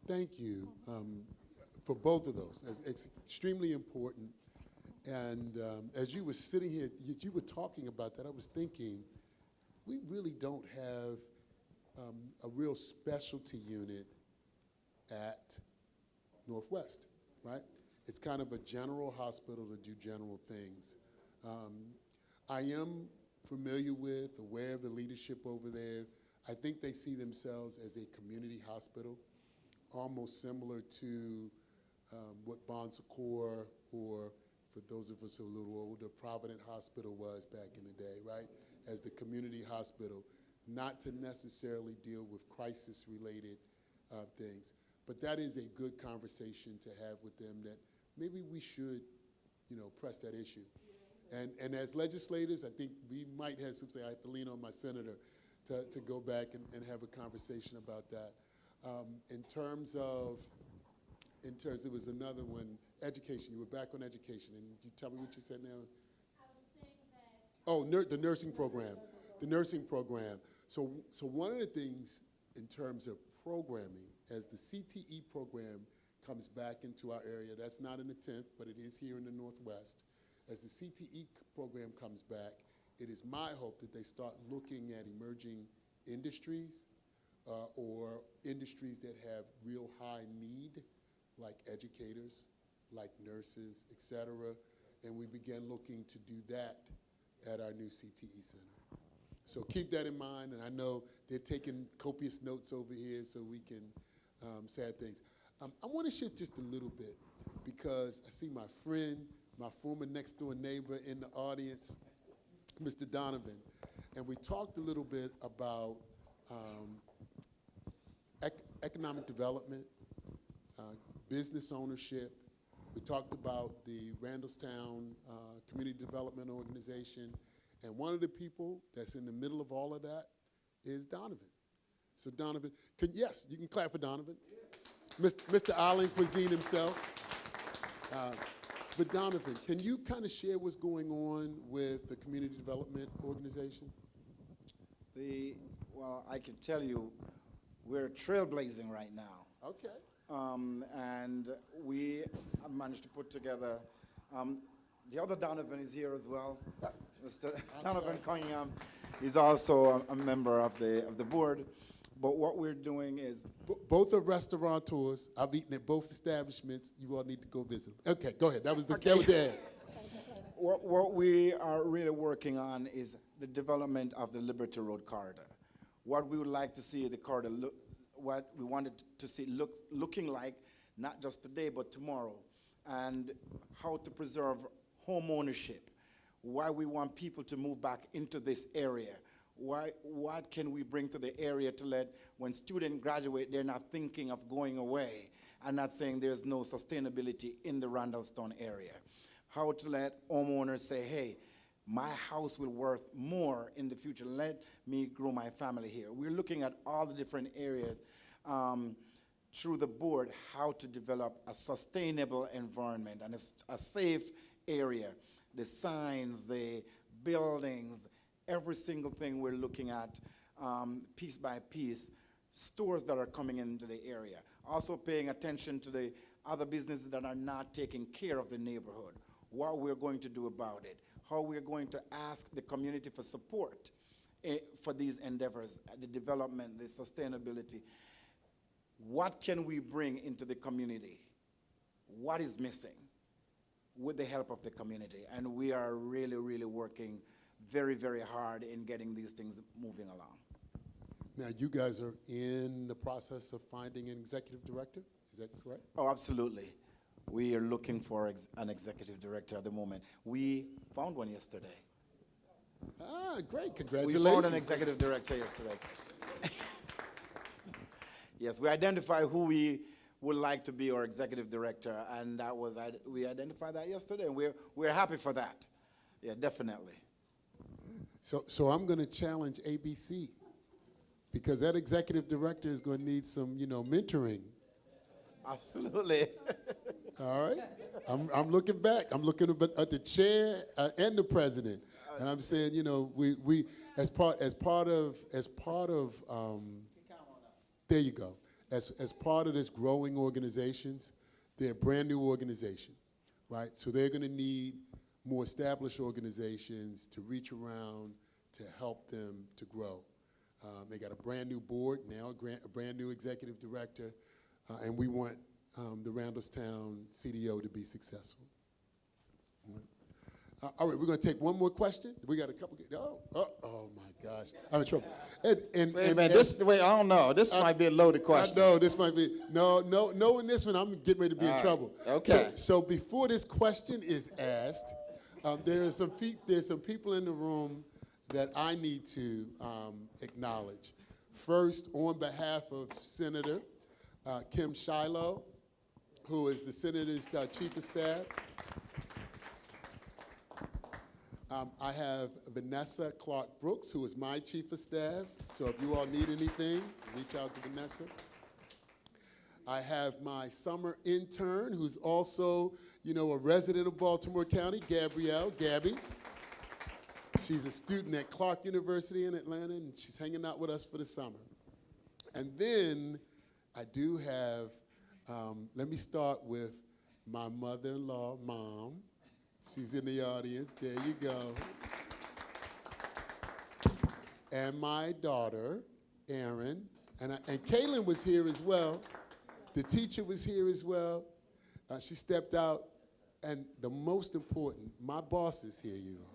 Thank you for both of those. It's extremely important. And as you were sitting here, you were talking about that, I was thinking, we really don't have a real specialty unit at Northwest, right? It's kind of a general hospital to do general things. I am familiar with, aware of the leadership over there. I think they see themselves as a community hospital, almost similar to what Bon Secours, or for those of us who are a little older, Provident Hospital was back in the day, right? As the community hospital, not to necessarily deal with crisis-related things. But that is a good conversation to have with them, that maybe we should, press that issue. And as legislators, I think we might have something. I have to lean on my senator to go back and have a conversation about that. In terms, it was another one, education. You were back on education, and you tell me what you said now. I was saying that. Oh, the nursing program, the nursing program. So one of the things in terms of programming, as the CTE program comes back into our area, that's not in the 10th, but it is here in the Northwest. As the CTE program comes back, it is my hope that they start looking at emerging industries or industries that have real high need, like educators, like nurses, et cetera, and we begin looking to do that at our new CTE center. So keep that in mind, and I know they're taking copious notes over here so we can say things. I want to shift just a little bit, because I see my friend, my former next-door neighbor in the audience, Mr. Donovan, and we talked a little bit about economic development, business ownership. We talked about the Randallstown Community Development Organization, and one of the people that's in the middle of all of that is Donovan. So Donovan, yes, you can clap for Donovan. Mr. Island Cuisine himself. But Donovan, can you kind of share what's going on with the Community Development Organization? Well, I can tell you, we're trailblazing right now. Okay. And we have managed to put together, the other Donovan is here as well. Mr. Donovan Cunningham is also a member of the board. But what we're doing is... Both are restaurateurs. I've eaten at both establishments. You all need to go visit. Okay, go ahead. That was the ad. What we are really working on is the development of the Liberty Road corridor. What we would like to see the corridor look, what we wanted to see looking like, not just today, but tomorrow, and how to preserve home ownership, why we want people to move back into this area. What can we bring to the area to let, when students graduate, they're not thinking of going away and not saying there's no sustainability in the Randallstown area. How to let homeowners say, hey, my house will worth more in the future. Let me grow my family here. We're looking at all the different areas through the board, how to develop a sustainable environment and a safe area. The signs, the buildings, every single thing we're looking at piece by piece, stores that are coming into the area. Also paying attention to the other businesses that are not taking care of the neighborhood, what we're going to do about it, how we're going to ask the community for support for these endeavors, the development, the sustainability. What can we bring into the community? What is missing with the help of the community? And we are really, really working very, very hard in getting these things moving along. Now, you guys are in the process of finding an executive director, is that correct? Oh, absolutely. We are looking for an executive director at the moment. We found one yesterday. Ah, great, congratulations. We found an executive director yesterday. Yes, we identified who we would like to be our executive director, and that was, we identified that yesterday, and we're happy for that. Yeah, definitely. So I'm going to challenge ABC, because that executive director is going to need some, mentoring. Absolutely. All right. I'm looking back. I'm looking at the chair and the president, and I'm saying, we as part of there you go. As part of this growing organizations, they're a brand new organization, right? So they're going to need more established organizations to reach around to help them to grow. They got a brand new board now, a brand new executive director, and we want the Randallstown CDO to be successful. All right, we're going to take one more question. We got a couple. Oh my gosh, I'm in trouble. Wait a minute. Wait, I don't know. This might be a loaded question. I know this might be no. In this one, I'm getting ready to be in trouble. Okay. So before this question is asked, there's some people in the room that I need to acknowledge. First, on behalf of Senator Kim Shiloh, who is the Senator's Chief of Staff. I have Vanessa Clark Brooks, who is my Chief of Staff. So if you all need anything, reach out to Vanessa. I have my summer intern, who's also, a resident of Baltimore County, Gabby. She's a student at Clark University in Atlanta, and she's hanging out with us for the summer. And then I do have, let me start with my mother-in-law, Mom. She's in the audience. There you go. And my daughter, Erin. And Kaylin was here as well. The teacher was here as well. She stepped out. And the most important, my boss is here, you all.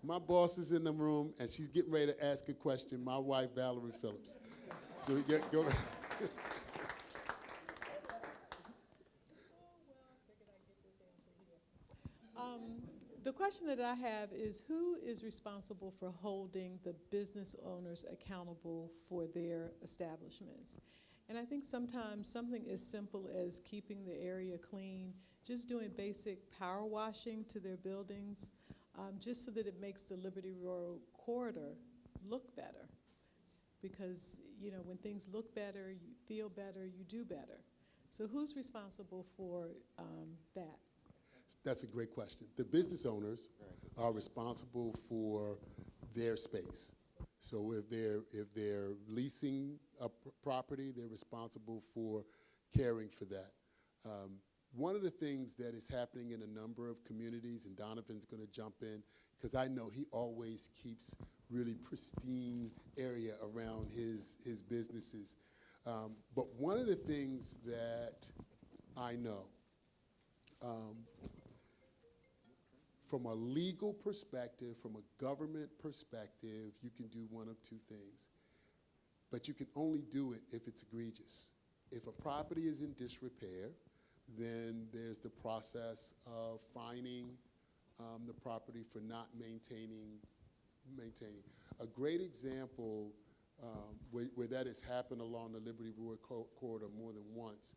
My boss is in the room, and she's getting ready to ask a question, my wife, Valerie Phillips. So we go. The question that I have is, who is responsible for holding the business owners accountable for their establishments? And I think sometimes something as simple as keeping the area clean, just doing basic power washing to their buildings, just so that it makes the Liberty Road corridor look better. Because, when things look better, you feel better, you do better. So who's responsible for that? That's a great question. The business owners are responsible for their space. So if they're leasing a property, they're responsible for caring for that. One of the things that is happening in a number of communities, and Donovan's going to jump in, because I know he always keeps really pristine area around his businesses. But one of the things that I know, from a legal perspective, from a government perspective, you can do one of two things. But you can only do it if it's egregious. If a property is in disrepair, then there's the process of fining the property for not maintaining. A great example where that has happened along the Liberty Road corridor more than once.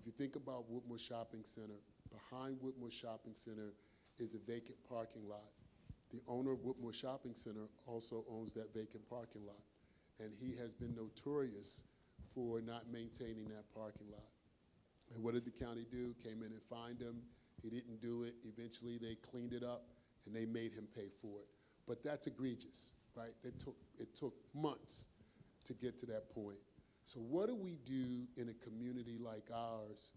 If you think about Whitmore Shopping Center, behind Whitmore Shopping Center is a vacant parking lot. The owner of Whitmore Shopping Center also owns that vacant parking lot. And he has been notorious for not maintaining that parking lot. And what did the county do? Came in and fined him. He didn't do it. Eventually they cleaned it up and they made him pay for it. But that's egregious, right? It took months to get to that point. So what do we do in a community like ours?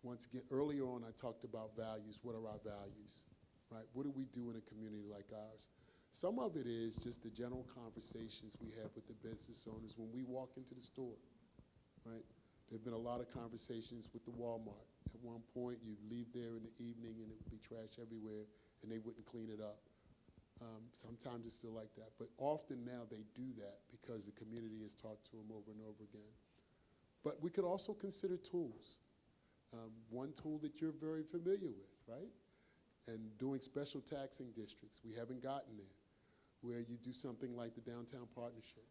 Once again, earlier on I talked about values. What are our values, right? What do we do in a community like ours? Some of it is just the general conversations we have with the business owners when we walk into the store, right? There have been a lot of conversations with the Walmart. At one point, you'd leave there in the evening and it would be trash everywhere and they wouldn't clean it up. Sometimes it's still like that, but often now they do that because the community has talked to them over and over again. But we could also consider tools. One tool that you're very familiar with, right? And doing special taxing districts. We haven't gotten there, where you do something like the Downtown Partnership,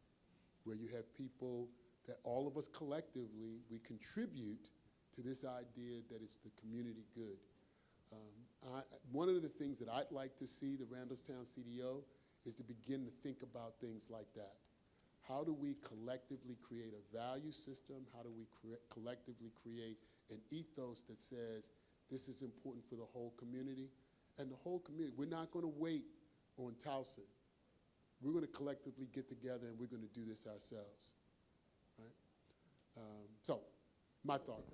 where you have people that all of us collectively, we contribute to this idea that it's the community good. One of the things that I'd like to see the Randallstown CDO is to begin to think about things like that. How do we collectively create a value system? How do we collectively create an ethos that says this is important for the whole community? And the whole community, we're not going to wait on Towson. We're going to collectively get together and we're going to do this ourselves, right? So, my thought.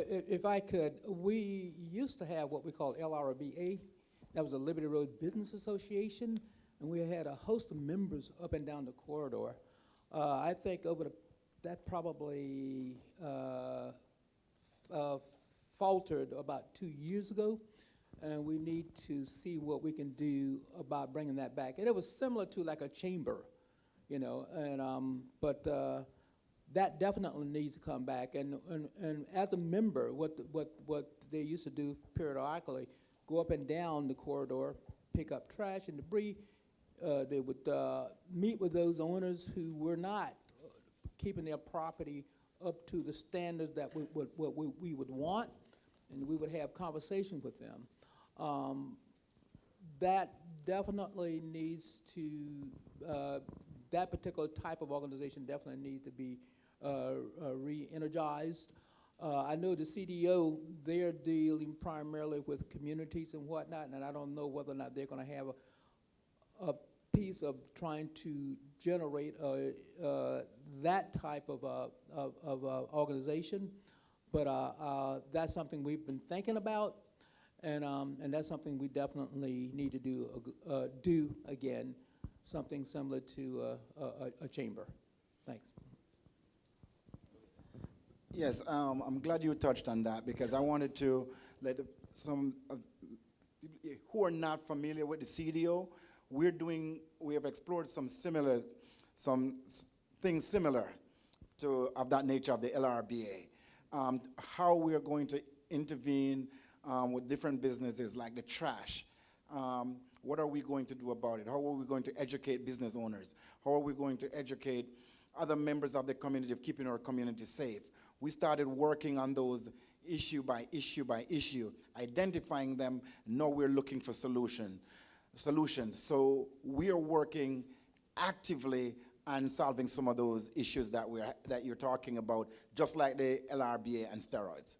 If I could, we used to have what we call LRBA. That was the Liberty Road Business Association, and we had a host of members up and down the corridor. I think over that probably faltered about 2 years ago, and we need to see what we can do about bringing that back. And it was similar to like a chamber, you know, and but that definitely needs to come back. And as a member, what they used to do periodically, go up and down the corridor, pick up trash and debris. They would meet with those owners who were not keeping their property up to the standards that we would want, and we would have conversations with them. That definitely needs to, that particular type of organization definitely needs to be re-energized. I know the CDO, they're dealing primarily with communities and whatnot, and I don't know whether or not they're going to have a piece of trying to generate that type of organization, but that's something we've been thinking about, and that's something we definitely need to do again, something similar to a chamber. Thanks. Yes, I'm glad you touched on that, because I wanted to let some people who are not familiar with the CDO, we have explored some things similar to of that nature of the LRBA. How we are going to intervene with different businesses like the trash. What are we going to do about it? How are we going to educate business owners? How are we going to educate other members of the community of keeping our community safe? We started working on those issue by issue by issue, identifying them. Now we're looking for solutions. So we are working actively on solving some of those issues that you're talking about, just like the LRBA and steroids.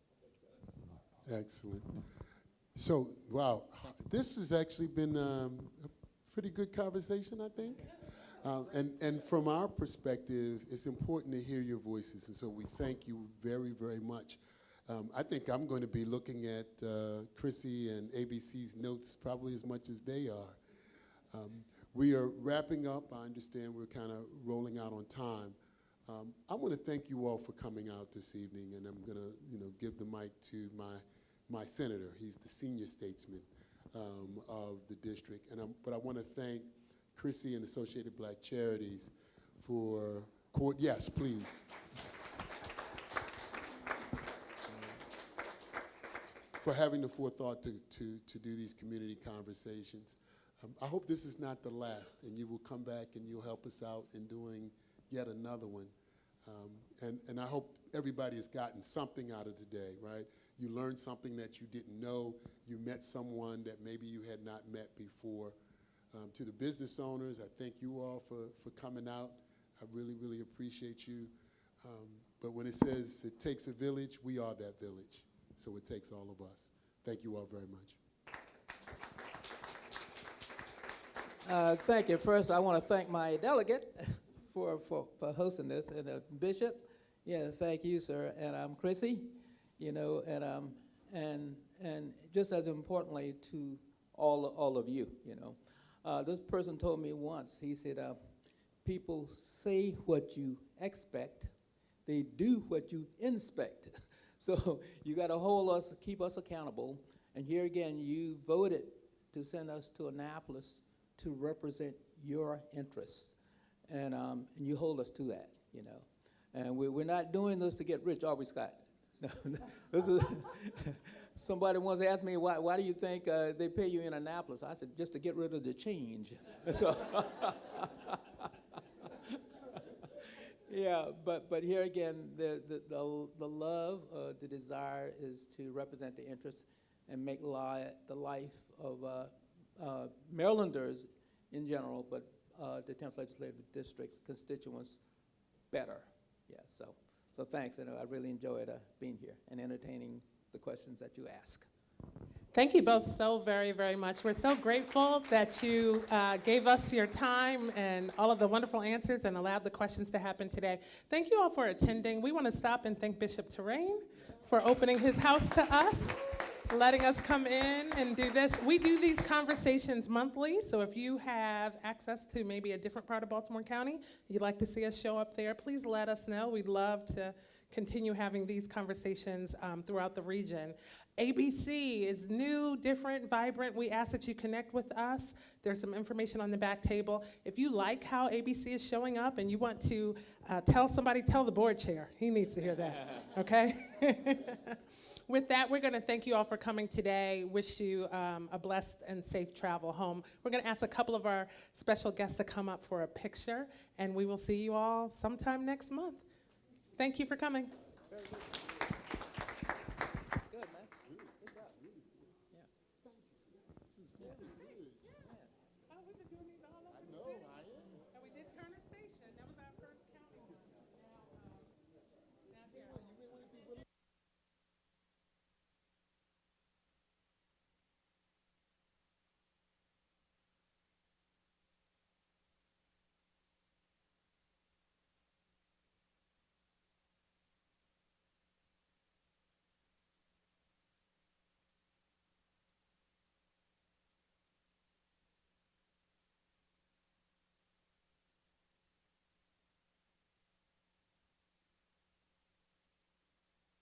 Excellent. So, wow, this has actually been a pretty good conversation, I think. And from our perspective, it's important to hear your voices, and so we thank you very, very much. I think I'm going to be looking at Chrissy and ABC's notes probably as much as they are. We are wrapping up. I understand we're kind of rolling out on time. I want to thank you all for coming out this evening, and I'm going to give the mic to my senator. He's the senior statesman of the district, but I want to thank Chrissy and Associated Black Charities for, yes, please. For having the forethought to do these community conversations. I hope this is not the last, and you will come back and you'll help us out in doing yet another one. And I hope everybody has gotten something out of today, right? You learned something that you didn't know. You met someone that maybe you had not met before. To the business owners, I thank you all for coming out. I really, really appreciate you. But when it says it takes a village, we are that village. So it takes all of us. Thank you all very much. Thank you. First, I want to thank my delegate for hosting this, and Bishop. Yeah, thank you, sir. And I'm Chrissy, and just as importantly to all of you, This person told me once, he said, people say what you expect, they do what you inspect. So you got to keep us accountable. And here again, you voted to send us to Annapolis to represent your interests. And you hold us to that, And we're not doing this to get rich, are we, Scott? No, this is somebody once asked me, why do you think they pay you in Annapolis? I said, just to get rid of the change. So yeah, but here again, the love, the desire is to represent the interests and make the life of Marylanders in general, but the 10th Legislative District constituents better. Yeah, so thanks, and I really enjoyed being here and entertaining the questions that you ask. Thank you both so very, very much. We're so grateful that you gave us your time and all of the wonderful answers and allowed the questions to happen today. Thank you all for attending. We want to stop and thank Bishop Terrain for opening his house to us, letting us come in and do this. We do these conversations monthly, so if you have access to maybe a different part of Baltimore County, you'd like to see us show up there, please let us know. We'd love to continue having these conversations throughout the region. ABC is new, different, vibrant. We ask that you connect with us. There's some information on the back table. If you like how ABC is showing up and you want to tell somebody, tell the board chair. He needs to hear that, okay? With that, we're going to thank you all for coming today. Wish you a blessed and safe travel home. We're going to ask a couple of our special guests to come up for a picture, and we will see you all sometime next month. Thank you for coming. Good, man. Good job. Yeah.